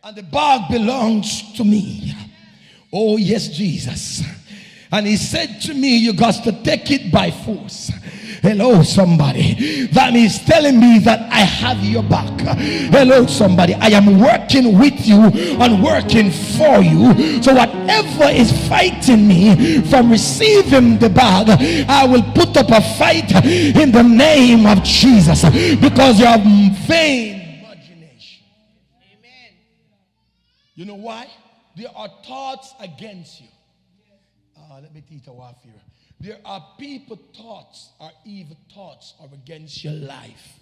and the bag belongs to me, oh yes, Jesus, And he said to me, you got to take it by force. Hello, somebody. That means telling me that I have your back. Hello, somebody. I am working with you and working for you. So whatever is fighting me from receiving the bag, I will put up a fight in the name of Jesus, because you have vain imagination. Amen. You know why? There are thoughts against you. Let me teach a warfare. There are people thoughts or evil thoughts are against your life.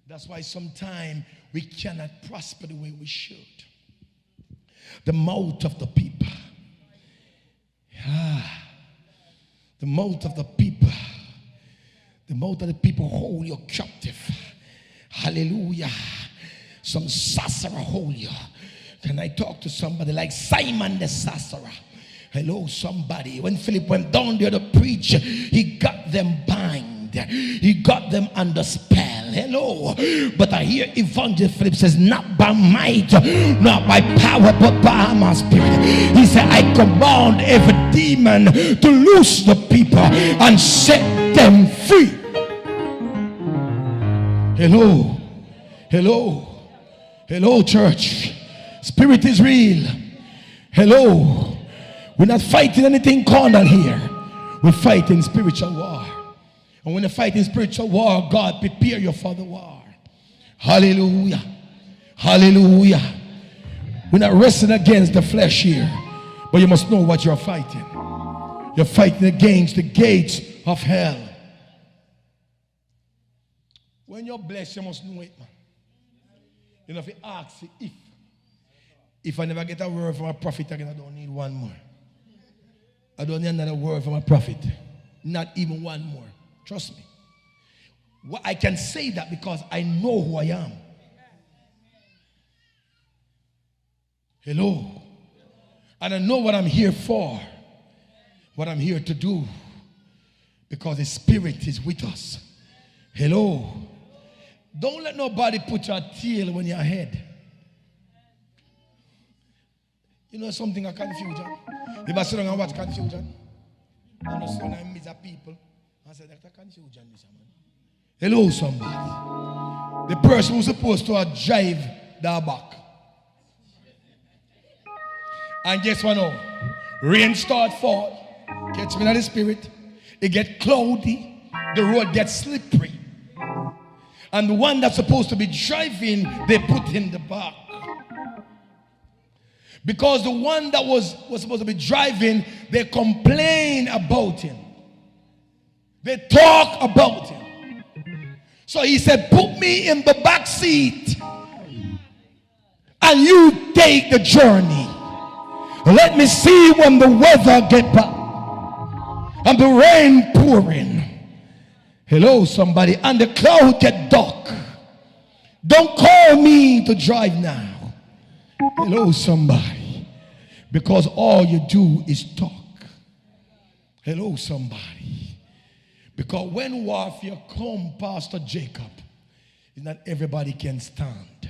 That's why sometimes we cannot prosper the way we should. The mouth of the people. The mouth of the people. The mouth of the people hold you captive. Hallelujah. Some sorcerer hold you. Can I talk to somebody like Simon the sorcerer? Hello, somebody. When Philip went down there to preach, he got them bind. He got them under spell. Hello. But I hear Evangelist Philip says, not by might, not by power, but by my spirit. He said, I command every demon to loose the people and set them free. Hello. Hello. Hello, church. Spirit is real. Hello. We're not fighting anything carnal here. We're fighting spiritual war. And when you're fighting spiritual war, God prepare you for the war. Hallelujah. Hallelujah. We're not wrestling against the flesh here. But you must know what you're fighting. You're fighting against the gates of hell. When you're blessed, you must know it, man. You know, if you ask if I never get a word from a prophet again, I don't need one more. I don't need another word from a prophet. Not even one more. Trust me. Well, I can say that because I know who I am. Hello. And I know what I'm here for. What I'm here to do. Because the Spirit is with us. Hello. Don't let nobody put your tail when you're ahead. You know something of confusion? If I sit down and watch confusion, I know some I meet people. I say, that's confusion. Hello, somebody. The person who's supposed to drive their back. And guess what now? Rain start fall. Catch me in the spirit. It get cloudy. The road gets slippery. And the one that's supposed to be driving, they put in the back. Because the one that was supposed to be driving, they complain about him. They talk about him. So he said, put me in the back seat and you take the journey. Let me see when the weather get bad and the rain pouring. Hello, somebody. And the cloud get dark. Don't call me to drive now. Hello, somebody. Because all you do is talk. Hello, somebody. Because when warfare come, Pastor Jacob, not everybody can stand.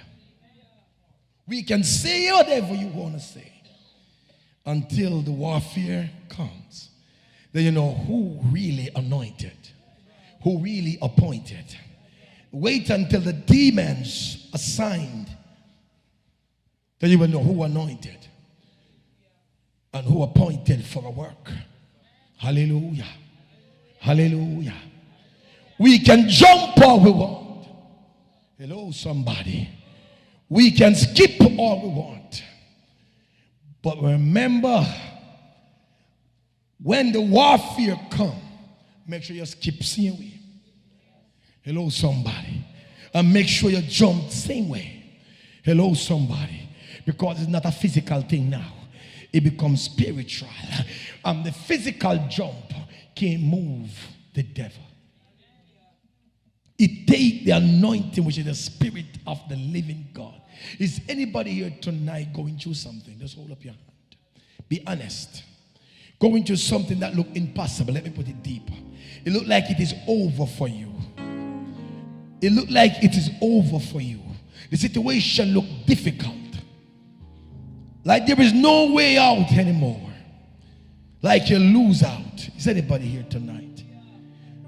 We can say whatever you want to say until the warfare comes. Then you know who really anointed, who really appointed. Wait until the demons assigned, then you will know who anointed and who appointed for a work. Hallelujah. Hallelujah. We can jump all we want. Hello, somebody. We can skip all we want. But remember, when the warfare comes, make sure you skip same way. Hello, somebody. And make sure you jump same way. Hello, somebody. Because it's not a physical thing now. It becomes spiritual. And the physical jump can move the devil. It takes the anointing, which is the spirit of the living God. Is anybody here tonight going through something? Just hold up your hand. Be honest. Going through something that looked impossible. Let me put it deeper. It looked like it is over for you. It looked like it is over for you. The situation looked difficult. Like there is no way out anymore. like you lose out. Is anybody here tonight?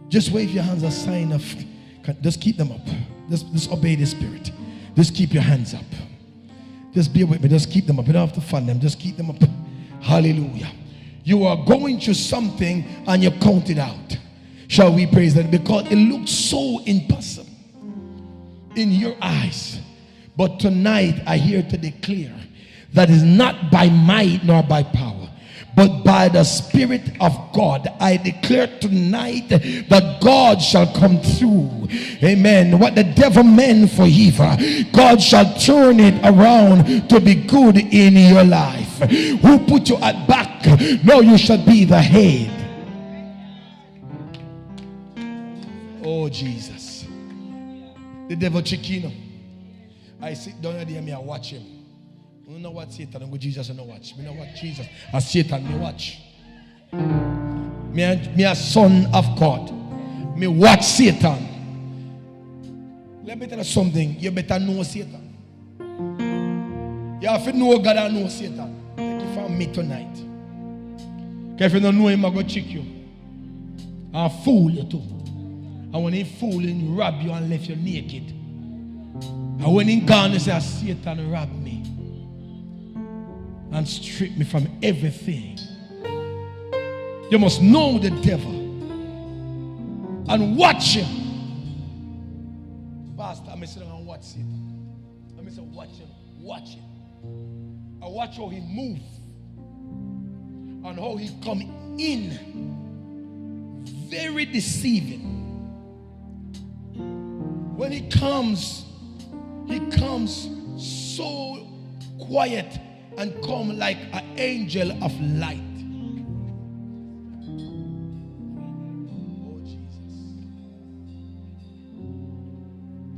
Just wave your hands, a sign of, just keep them up. Just obey the Spirit. Just keep your hands up. Just be with me. Just keep them up. You don't have to fund them. Just keep them up. Hallelujah. You are going through something and you count it out. Shall we praise that? Because it looks so impossible in your eyes. But tonight I hear to declare that is not by might nor by power, but by the Spirit of God. I declare tonight that God shall come through. Amen. What the devil meant for evil, God shall turn it around to be good in your life. Who put you at back? No, you shall be the head. Oh, Jesus. The devil chicken. I sit down there and I watch him. I don't know what Satan and Jesus and watch. I know what Jesus and Satan me watch. Me a son of God. Me watch Satan. Let me tell you something. You better know Satan. You have to know God and know Satan. Like if I'm me tonight. Because if you don't know him, I'm going to check you. I'll fool you too. And when he fool you, he rob you and left you naked. And when he gone, he say, Satan robbed me and strip me from everything. You must know the devil and watch him. Pastor, I'm saying and watch Satan. I'm saying watch him. Watch him. I watch how he move and how he come in. Very deceiving. When he comes so quiet and come like an angel of light. Oh, Jesus.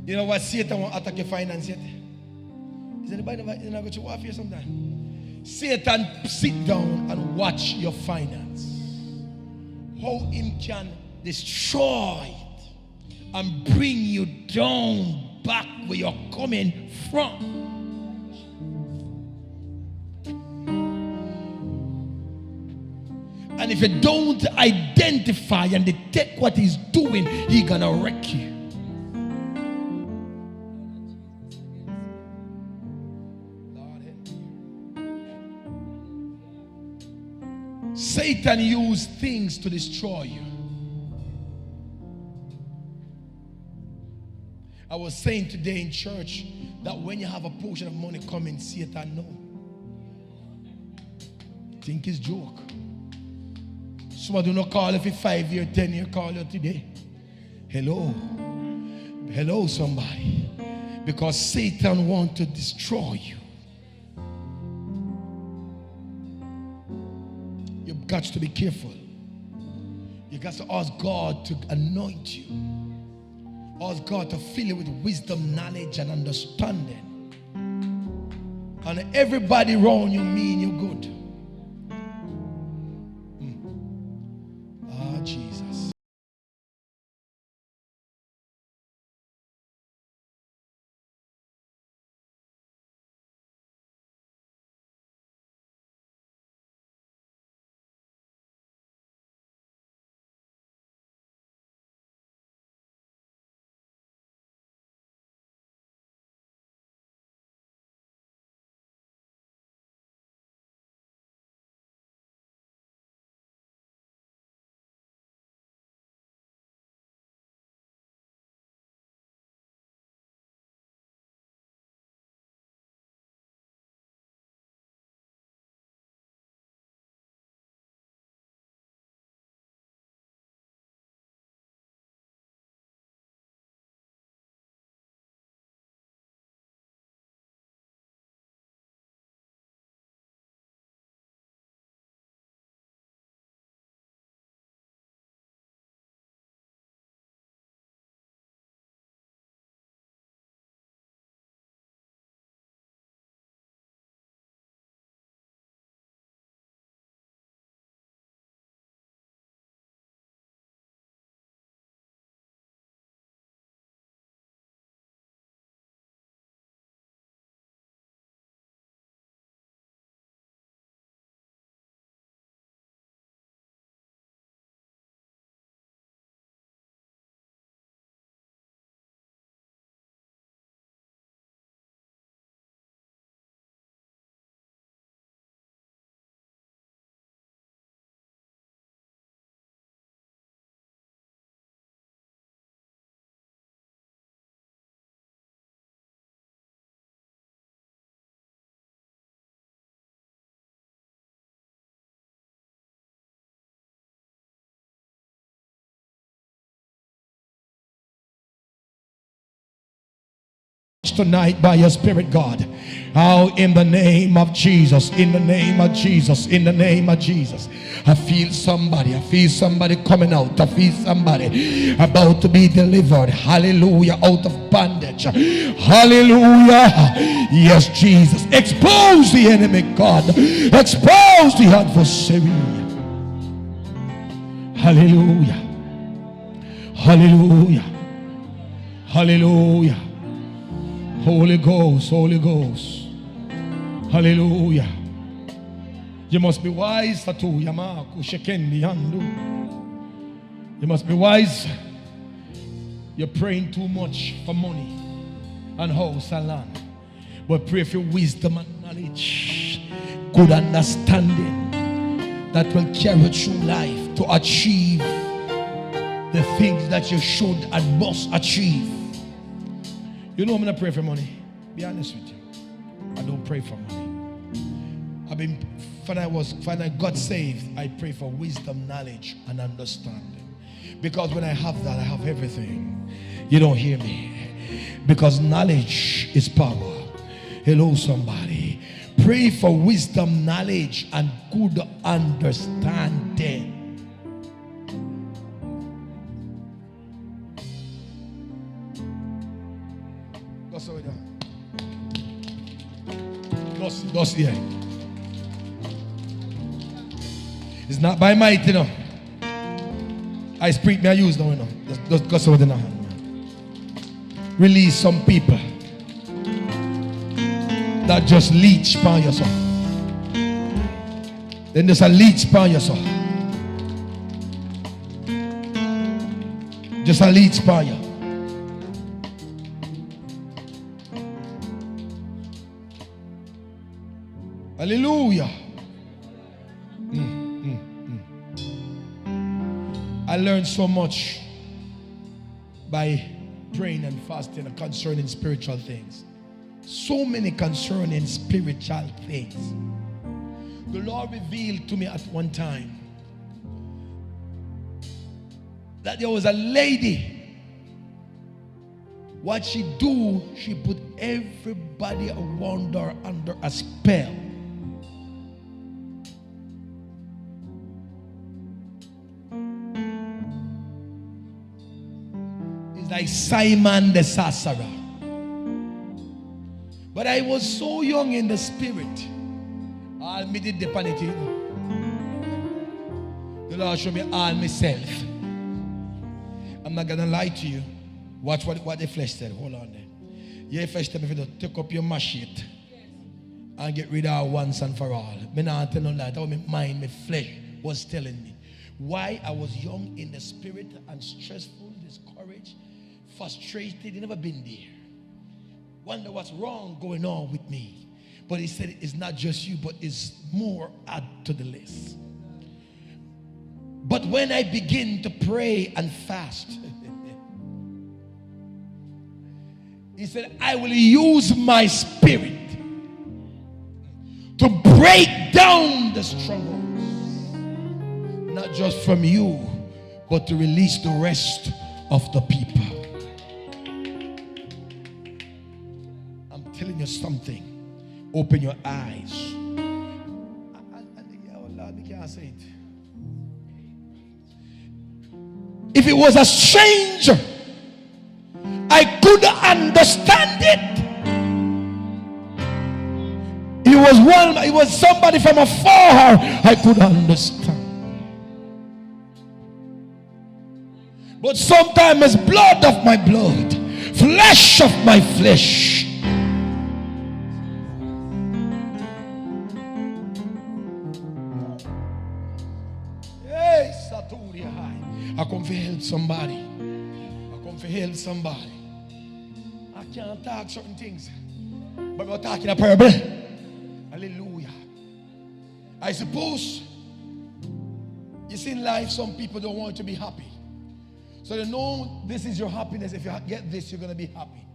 You know what Satan will attack your finance yet? Is anybody not going to warfare sometime? Satan sit down and watch your finance. How him can destroy it and bring you down back where you're coming from. And if you don't identify and detect what he's doing, he's gonna wreck you. Satan used things to destroy you. I was saying today in church that when you have a portion of money coming, Satan know. Think it's joke. Somebody do not call if it's 5 year, 10 year, call you today. Hello. Hello, somebody. Because Satan wants to destroy you. You've got to be careful. You got to ask God to anoint you. Ask God to fill you with wisdom, knowledge, and understanding. And everybody around you mean you good. tonight by your Spirit, God. Oh, in the name of Jesus, in the name of Jesus, in the name of Jesus. I feel somebody coming out. I feel somebody about to be delivered. Hallelujah. Out of bondage. Hallelujah. Yes, Jesus. Expose the enemy, God. Expose the adversary. Hallelujah. Hallelujah. Hallelujah. Holy Ghost, Holy Ghost. Hallelujah. You must be wise, Latoya. You must be wise. You're praying too much for money and house and land. But pray for wisdom and knowledge, good understanding that will carry you through life to achieve the things that you should and must achieve. You know I'm going to pray for money. Be honest with you. I don't pray for money. When I got saved, I pray for wisdom, knowledge, and understanding. Because when I have that, I have everything. You don't hear me. Because knowledge is power. Hello, somebody. Pray for wisdom, knowledge, and good understanding. Thus here. It's not by might, you know. I speak me I use now, you know. Just go so with the hand. Release some people that just leech upon yourself. Then there's a leech upon yourself. Just a leech upon you. Hallelujah. I learned so much by praying and fasting concerning spiritual things. So many concerning spiritual things. The Lord revealed to me at one time that there was a lady. What she do, she put everybody around her under a spell. Like Simon the sorcerer. But I was so young in the spirit. All me did the panity. The Lord showed me all myself. I'm not gonna lie to you. Watch what the flesh said. Hold on there. Your flesh tell me if you take up your machete and get rid of her once and for all. Me not tell no lie. That was my mind, my flesh was telling me. Why I was young in the spirit and stressful, discouraged, frustrated, never been there. Wonder what's wrong going on with me. But he said it's not just you, but it's more add to the list. But when I begin to pray and fast, he said, I will use my spirit to break down the strongholds. Not just from you, but to release the rest of the people. Telling you something. Open your eyes. Oh Lord, I can't say it. If it was a stranger, I could understand it. It was somebody from afar, I could understand. But sometimes it's blood of my blood, flesh of my flesh. I come to help somebody. I come to help somebody. I can't talk certain things, but we're talking a parable. Hallelujah. I suppose you see in life some people don't want to be happy. So they know this is your happiness. If you get this, you're going to be happy.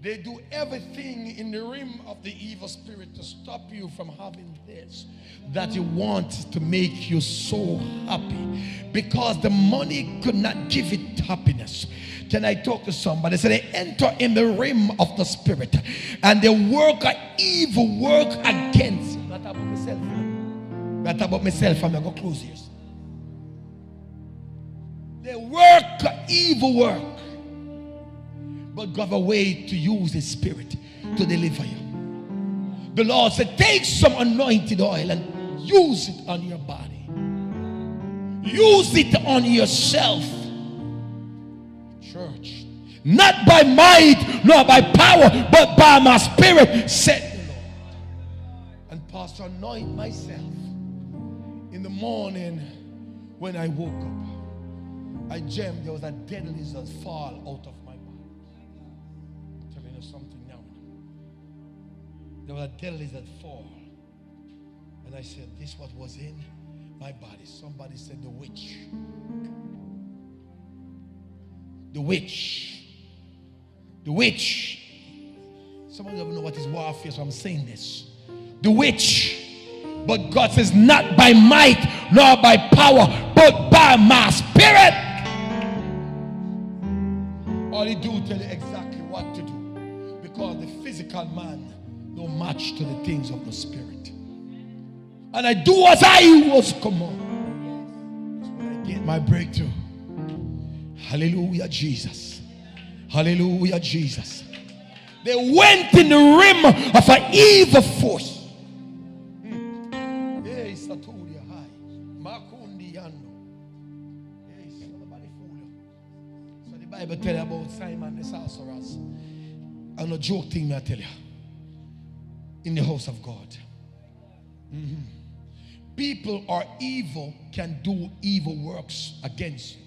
They do everything in the realm of the evil spirit to stop you from having this that you want to make you so happy, because the money could not give it happiness. Can I talk to somebody? So they enter in the realm of the spirit and they work an evil work against you. Not about myself. Not about myself. I'm going to close here. They work an evil work. But God have a way to use His Spirit to deliver you. The Lord said, take some anointed oil and use it on your body. Use it on yourself. Church. Not by might, nor by power, but by my Spirit, said the Lord. And Pastor, anoint myself. In the morning when I woke up, I dreamed there was a dead lizard fall out of my body. Something now. There was a dead lizard fall. And I said, this what was in my body. Somebody said the witch. The witch. The witch. Some of you don't know what is warfare, so I'm saying this. The witch. But God says, not by might nor by power, but by my Spirit. All He do tell you exactly what to do. Because the physical man don't match to the things of the Spirit. And I do as I was commanded. That's when I get my breakthrough. Hallelujah, Jesus. Hallelujah, Jesus. They went in the rim of an evil force. So the Bible tell you about Simon the sorcerers. I'm not joking, I tell you. In the house of God. People are evil, can do evil works against you.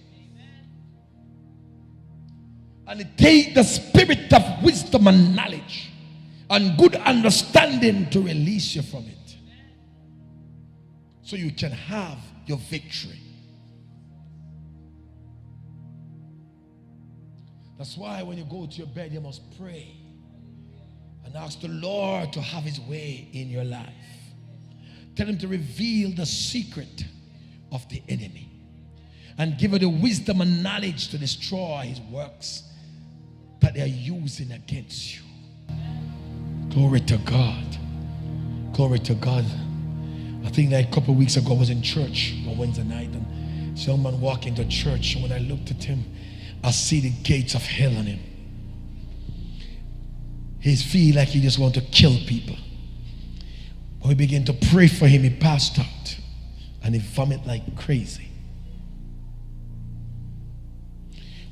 And it takes the spirit of wisdom and knowledge and good understanding to release you from it. So you can have your victory. That's why when you go to your bed, you must pray and ask the Lord to have His way in your life. Tell Him to reveal the secret of the enemy and give her the wisdom and knowledge to destroy his works that they are using against you. Glory to God. Glory to God. I think that a couple of weeks ago I was in church on Wednesday night, and some man walked into church, and when I looked at him, I see the gates of hell on him. He feel like he just want to kill people. When we began to pray for him, he passed out and he vomit like crazy.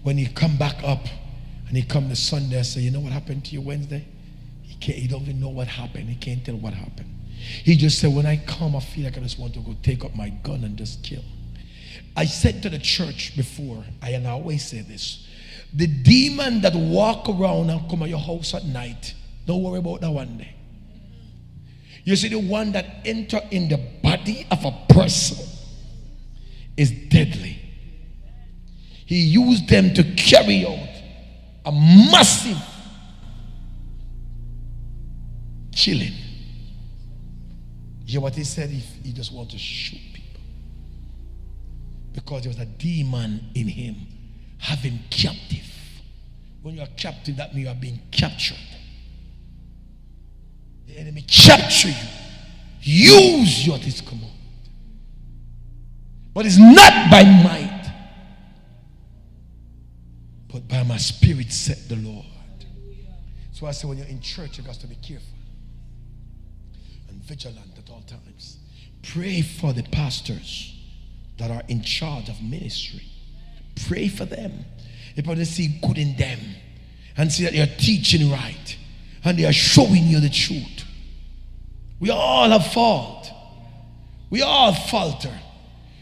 When he come back up and he come to Sunday, I say, you know what happened to you Wednesday? He don't even know what happened. He can't tell what happened. He just said, when I come, I feel like I just want to go take up my gun and just kill. I said to the church before, and I always say this, the demon that walk around and come at your house at night, don't worry about that one day. You see, the one that enter in the body of a person is deadly. He used them to carry out a massive killing. You hear what he said? He just want to shoot people. Because there was a demon in him, have him captive. When you are captive, that means you are being captured. The enemy capture you, use you at his command. But it's not by might, but by my spirit, said the Lord. So I say, when you're in church, you got to be careful and vigilant at all times. Pray for the pastors that are in charge of ministry. Pray for them. If they see good in them and see that they are teaching right and they are showing you the truth. We all have fault. We all falter.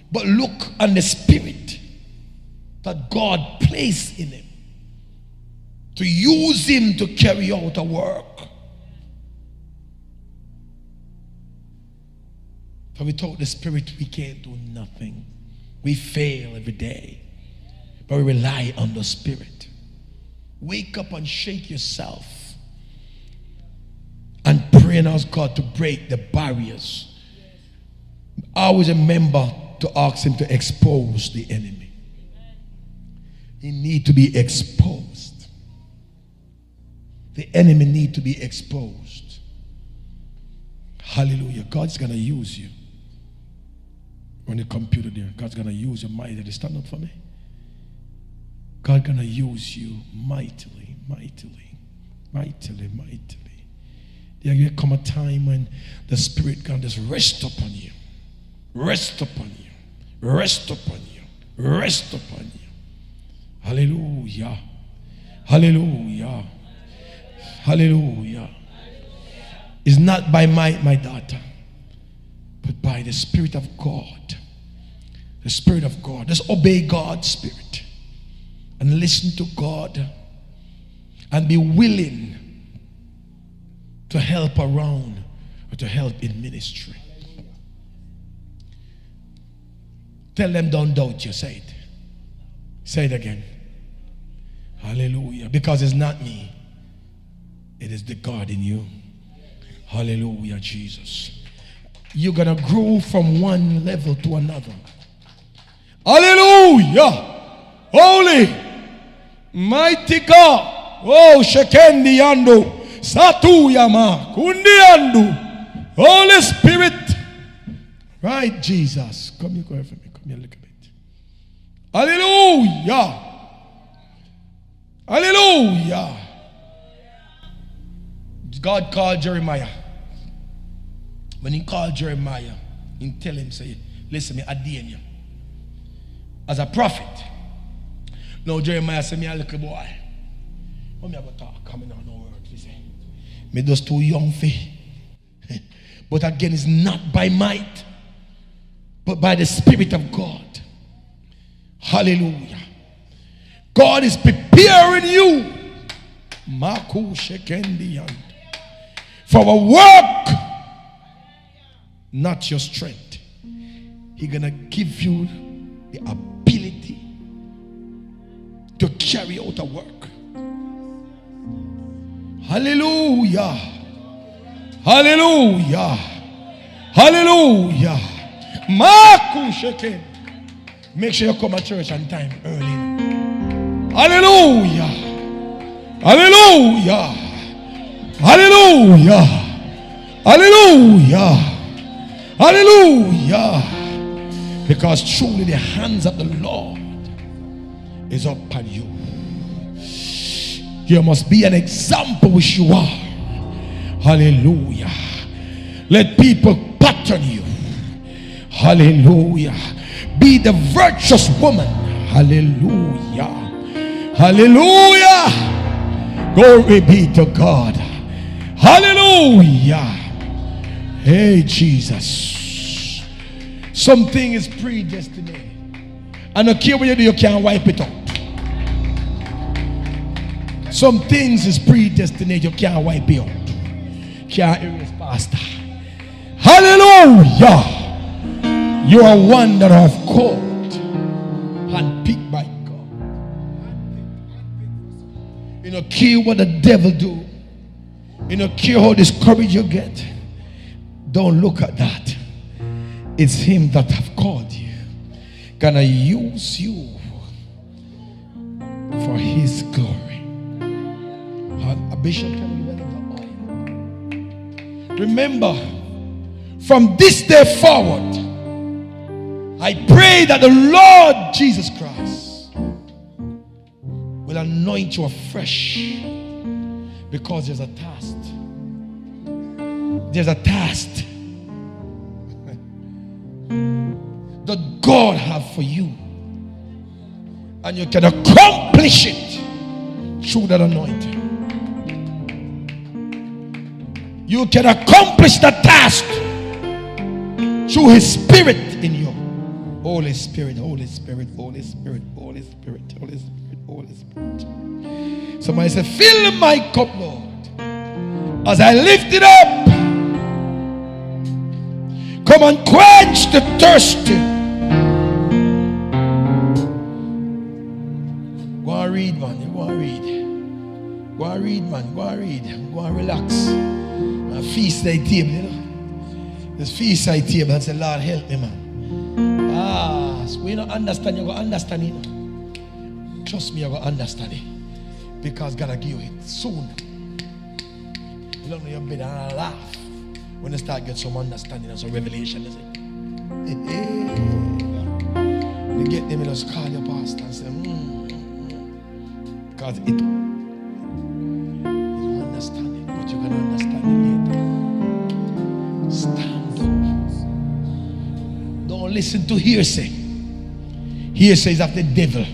But look on the spirit that God placed in him to use him to carry out a work. For without the spirit, we can't do nothing. We fail every day. But we rely on the spirit. Wake up and shake yourself praying and ask God to break the barriers. Always remember to ask him to expose the enemy. He need to be exposed. The enemy need to be exposed. Hallelujah. God's going to use you. On the computer there, God's going to use your mind. Stand up for me. God's going to use you mightily, mightily, mightily, mightily. There will come a time when the Spirit can just rest upon you. Rest upon you. Rest upon you. Rest upon you. Hallelujah. Hallelujah. Hallelujah. It's not by might, my daughter, but by the Spirit of God. The Spirit of God. Just obey God's Spirit and listen to God and be willing to help around or to help in ministry. Tell them, don't doubt you. Say it. Say it again. Hallelujah. Because it's not me. It is the God in you. Hallelujah, Jesus. You're going to grow from one level to another. Hallelujah. Holy. Mighty God. Oh, Shekendi Ando. Satu Yama. Kundi Ando. Holy Spirit. Right, Jesus. Come here, go for me. Come here a little bit. Hallelujah. Hallelujah. God called Jeremiah. When he called Jeremiah, he tell him, say, listen, me ordain you as a prophet. Now Jeremiah said, me a little boy. How me about talk? Coming on no word. He say, me just too young for. But again, it's not by might, but by the Spirit of God. Hallelujah. God is preparing you for a work, not your strength. He's going to give you the ability to carry out a work. Hallelujah. Hallelujah. Hallelujah. Make sure you come to church on time early. Hallelujah. Hallelujah. Hallelujah. Hallelujah. Hallelujah. Because truly the hands of the Lord is upon you. You must be an example which you are. Hallelujah. Let people pattern you. Hallelujah. Be the virtuous woman. Hallelujah. Hallelujah. Glory be to God. Hallelujah. Hey, Jesus. Something is predestinated. And no care what you do, you can't wipe it out. Some things is predestinated, you can't wipe it out. Can't erase past that. Hallelujah. You are one that I have called and picked by God. You don't care what the devil do. You don't care how discouraged you get. Don't look at that. It's him that have called you. Gonna use you for his glory. A bishop can be oil. Remember, from this day forward, I pray that the Lord Jesus Christ will anoint you afresh, because there's a task. There's a task that God have for you, and you can accomplish it through that anointing. You can accomplish the task through his Spirit in you. Holy Spirit, Holy Spirit, Holy Spirit, Holy Spirit, Holy Spirit, Holy Spirit. Somebody say, fill my cup, Lord, as I lift it up. Come and quench the thirsty. Go and read, man. Go and read. Go and read, man. Go and read. Go and relax. And feast day table, you know. This feast day table and say, Lord, help me, man. So we don't understand, you're going to understand it. Trust me, you're going to understand it. Because God will give you it soon. You don't know you're better and laugh when you start getting some understanding and some revelation, is it? You get them, you just call your pastor and say, because you don't understand it, but you're going to understand it later. Stand up. Don't listen to hearsay. Hearsay is of the devil.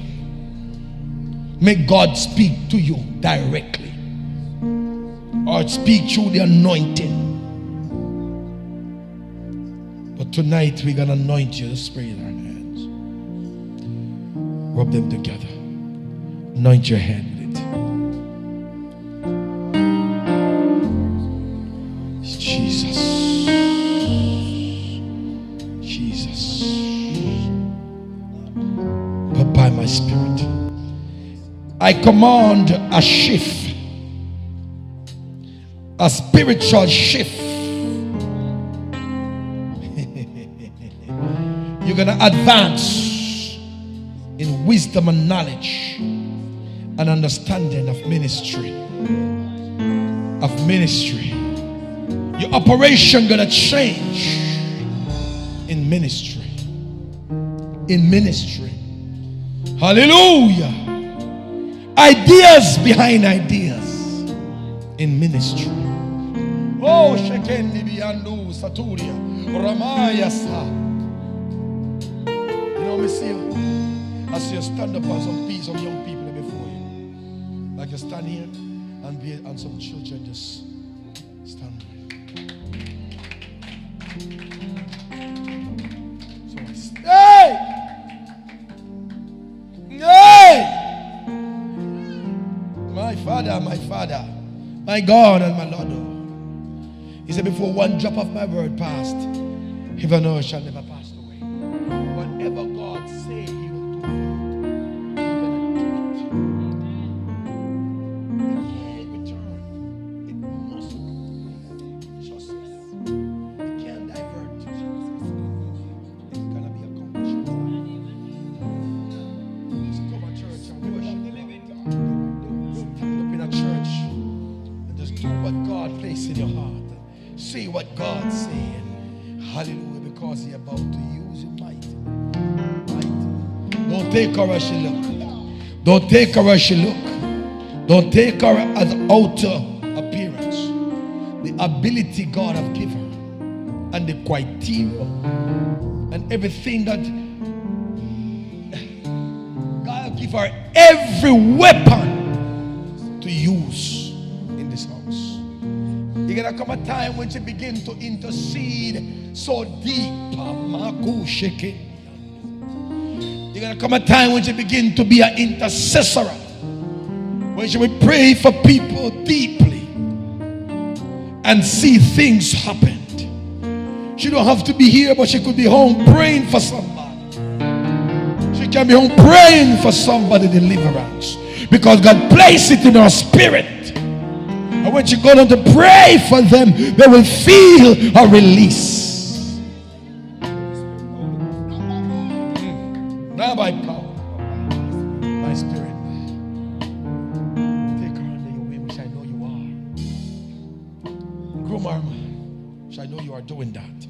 Make God speak to you directly, or speak through the anointing. But tonight we're going to anoint you, the spray in our hands. Rub them together. Anoint your head with it. It's Jesus. Jesus. But by my spirit, I command a shift, a spiritual shift. You're going to advance in wisdom and knowledge and understanding of ministry. Your operation going to change in ministry. Hallelujah. Ideas behind ideas in ministry. Oh, Shekendi Biandu Saturia Ramaya Sa. You know me see you. I see you stand up on some piece of young people before you. Like you stand here and some children just stand there. So I say, hey! Hey! My Father, my God and my Lord. He said, before one drop of my word passed, heaven and earth shall never pass away. Whatever God say, He will do. It can't return. It must just. It can't divert. It's gonna be accomplished. Just come to church and worship the living God. Church and just do what God placed in your heart. Say what God's saying. Hallelujah, because He's about to use you mighty. Don't take her as she look. Don't take her as she look. Don't take her as outer appearance. The ability God have given her and the criteria and everything that God have given her, every weapon to use in this house. You're gonna come a time when you begin to intercede so deep. You're gonna come a time when you begin to be an intercessor, when you will pray for people deeply and see things happen. She don't have to be here, but she could be home praying for somebody. She can be home praying for somebody deliverance. Because God placed it in our spirit. And when you go down to pray for them, they will feel a release. Now by power, my spirit, take her under your wing, which I know you are. Groom armor, which I know you are doing that.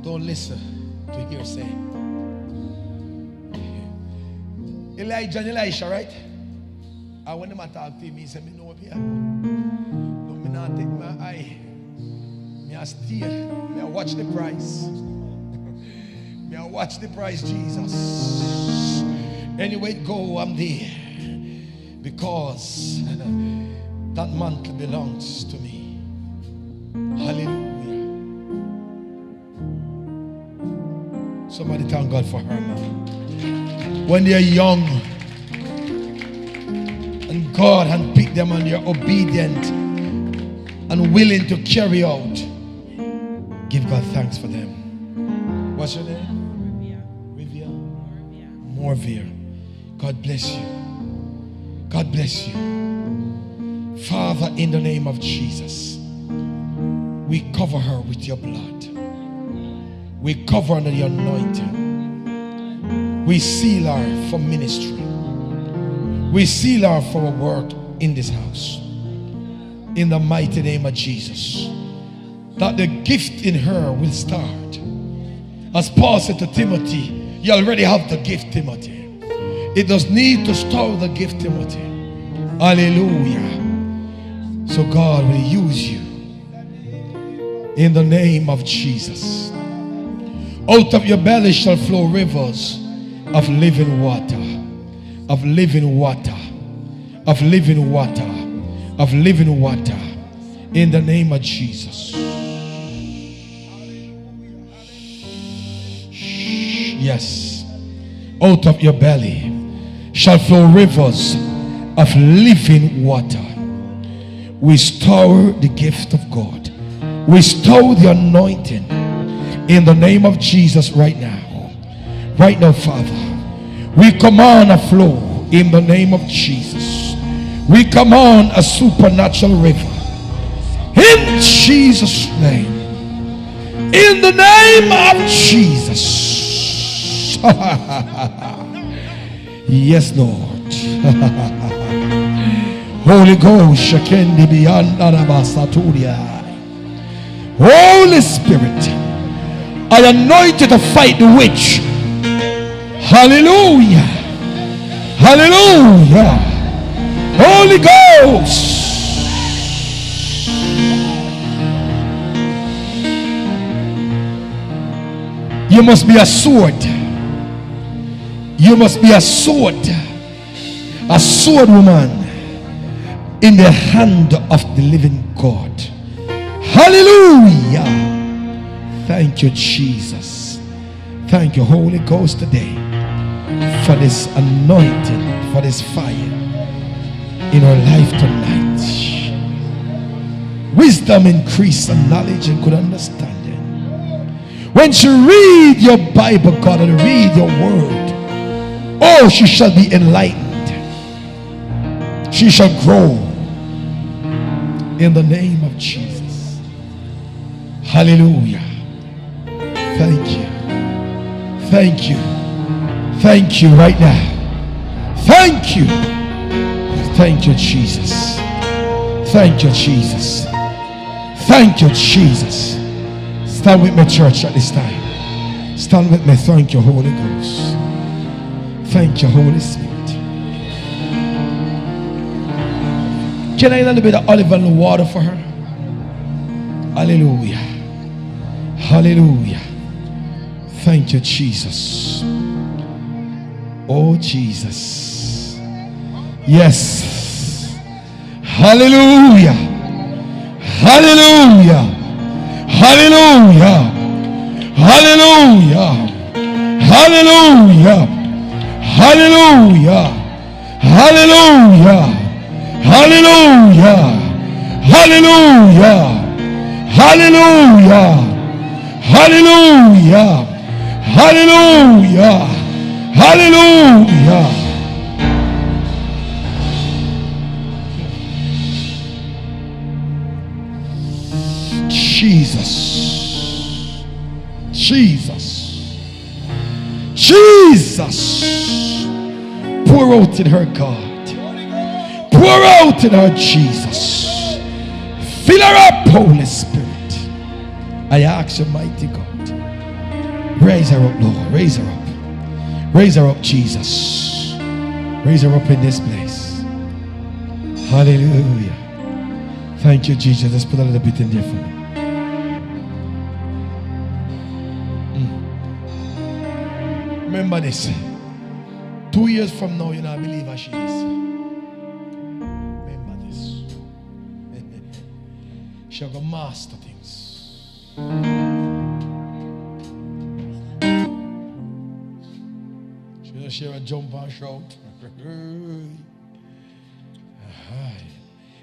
Don't listen to hearsay. Elijah and Elisha, right? And when them talk to me, he said, me know up here. Don't me not take my eye. Me a steal. Me a watch the price. Me a watch the price, Jesus. Anyway go, I'm there. Because that mantle belongs to me. Hallelujah. Somebody thank God for her, man. When they're young and God has picked them and they're obedient and willing to carry out, give God thanks for them. What's your name? Morvia. God bless you. God bless you. Father, in the name of Jesus, We cover her with your blood. We cover under the anointing. We seal her for ministry. We seal her for work in this house. In the mighty name of Jesus. That the gift in her will start. As Paul said to Timothy, you already have the gift, Timothy. It does need to store the gift, Timothy. Hallelujah. So God will use you. In the name of Jesus. Out of your belly shall flow rivers of living water. Of living water. Of living water. Of living water. In the name of Jesus. Yes. Out of your belly shall flow rivers of living water. Restore the gift of God. Restore the anointing in the name of Jesus right now. Right now, Father. We command a flow in the name of Jesus. We command a supernatural river in Jesus' name. In the name of Jesus. Yes, Lord. Holy Ghost, Shekendi beyond Arabasaturia. Holy Spirit, I anoint you to fight the witch. Hallelujah. Hallelujah. Holy Ghost. You must be a sword. You must be a sword. A sword woman in the hand of the living God. Hallelujah. Thank you, Jesus. Thank you, Holy Ghost, today for this anointing, for this fire in our life tonight. Wisdom increase and knowledge and good understanding. When she read your Bible, God, and read your word, oh, she shall be enlightened. She shall grow in the name of Jesus. Hallelujah. Thank you. Thank you. Thank you right now. Thank you. Thank you, Jesus. Thank you, Jesus. Thank you, Jesus. Stand with me, church, at this time. Stand with me. Thank you, Holy Ghost. Thank you, Holy Spirit. Can I get a little bit of olive and water for her? Hallelujah. Hallelujah. Thank you, Jesus. Oh, Jesus. Yes. Hallelujah. Hallelujah. Hallelujah. Hallelujah. Hallelujah. Hallelujah. Hallelujah. Hallelujah. Hallelujah. Hallelujah. Hallelujah. Hallelujah. Hallelujah. Jesus. Jesus. Jesus. Pour out in her, God. Pour out in her, Jesus. Fill her up, Holy Spirit. I ask you, mighty God. Raise her up, Lord. Raise her up. Raise her up, Jesus. Raise her up in this place. Hallelujah. Thank you, Jesus. Let's put a little bit in there for me. Remember this. 2 years from now, you're not believe how she is. Remember this. She'll go master things. She'll share a jump and shout.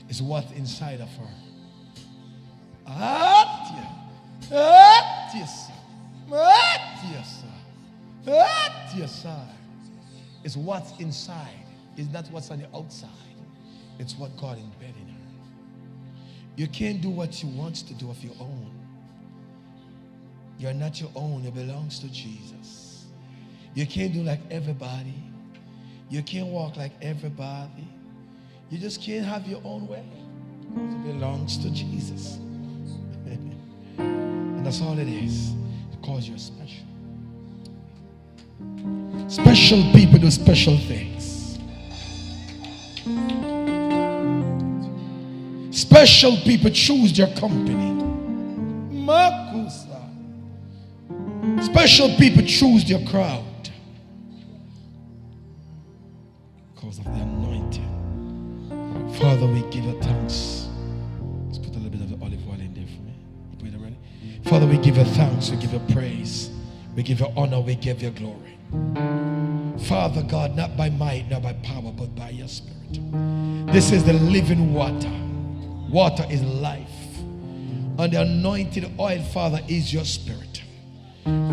It's what's inside of her. Yes. It's what's inside. It's not what's on the outside. It's what God embedded in her. You can't do what you want to do of your own. You're not your own. It belongs to Jesus. You can't do like everybody. You can't walk like everybody. You just can't have your own way. It belongs to Jesus. And that's all it is. Because you're special. Special people do special things. Special people choose their company. Makusa. Special people choose their crowd. Because of the anointing. Father, we give you thanks. Let's put a little bit of the olive oil in there for me. You put it ready? Father, we give you thanks. We give you praise. We give you honor. We give you glory. Father God, not by might, not by power, but by your spirit. This is the living water. Water is life. And the anointed oil, Father, is your spirit.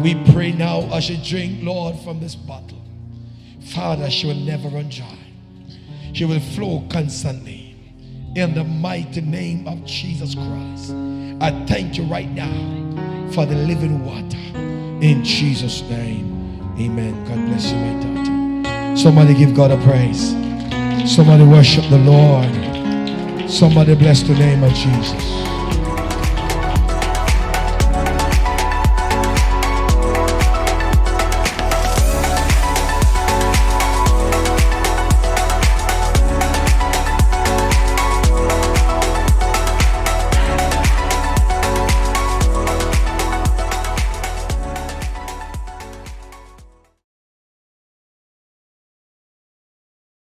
We pray now as you drink, Lord, from this bottle. Father, she will never run dry. She will flow constantly. In the mighty name of Jesus Christ. I thank you right now for the living water. In Jesus' name. Amen. God bless you, my daughter. Somebody give God a praise. Somebody worship the Lord. Somebody bless the name of Jesus.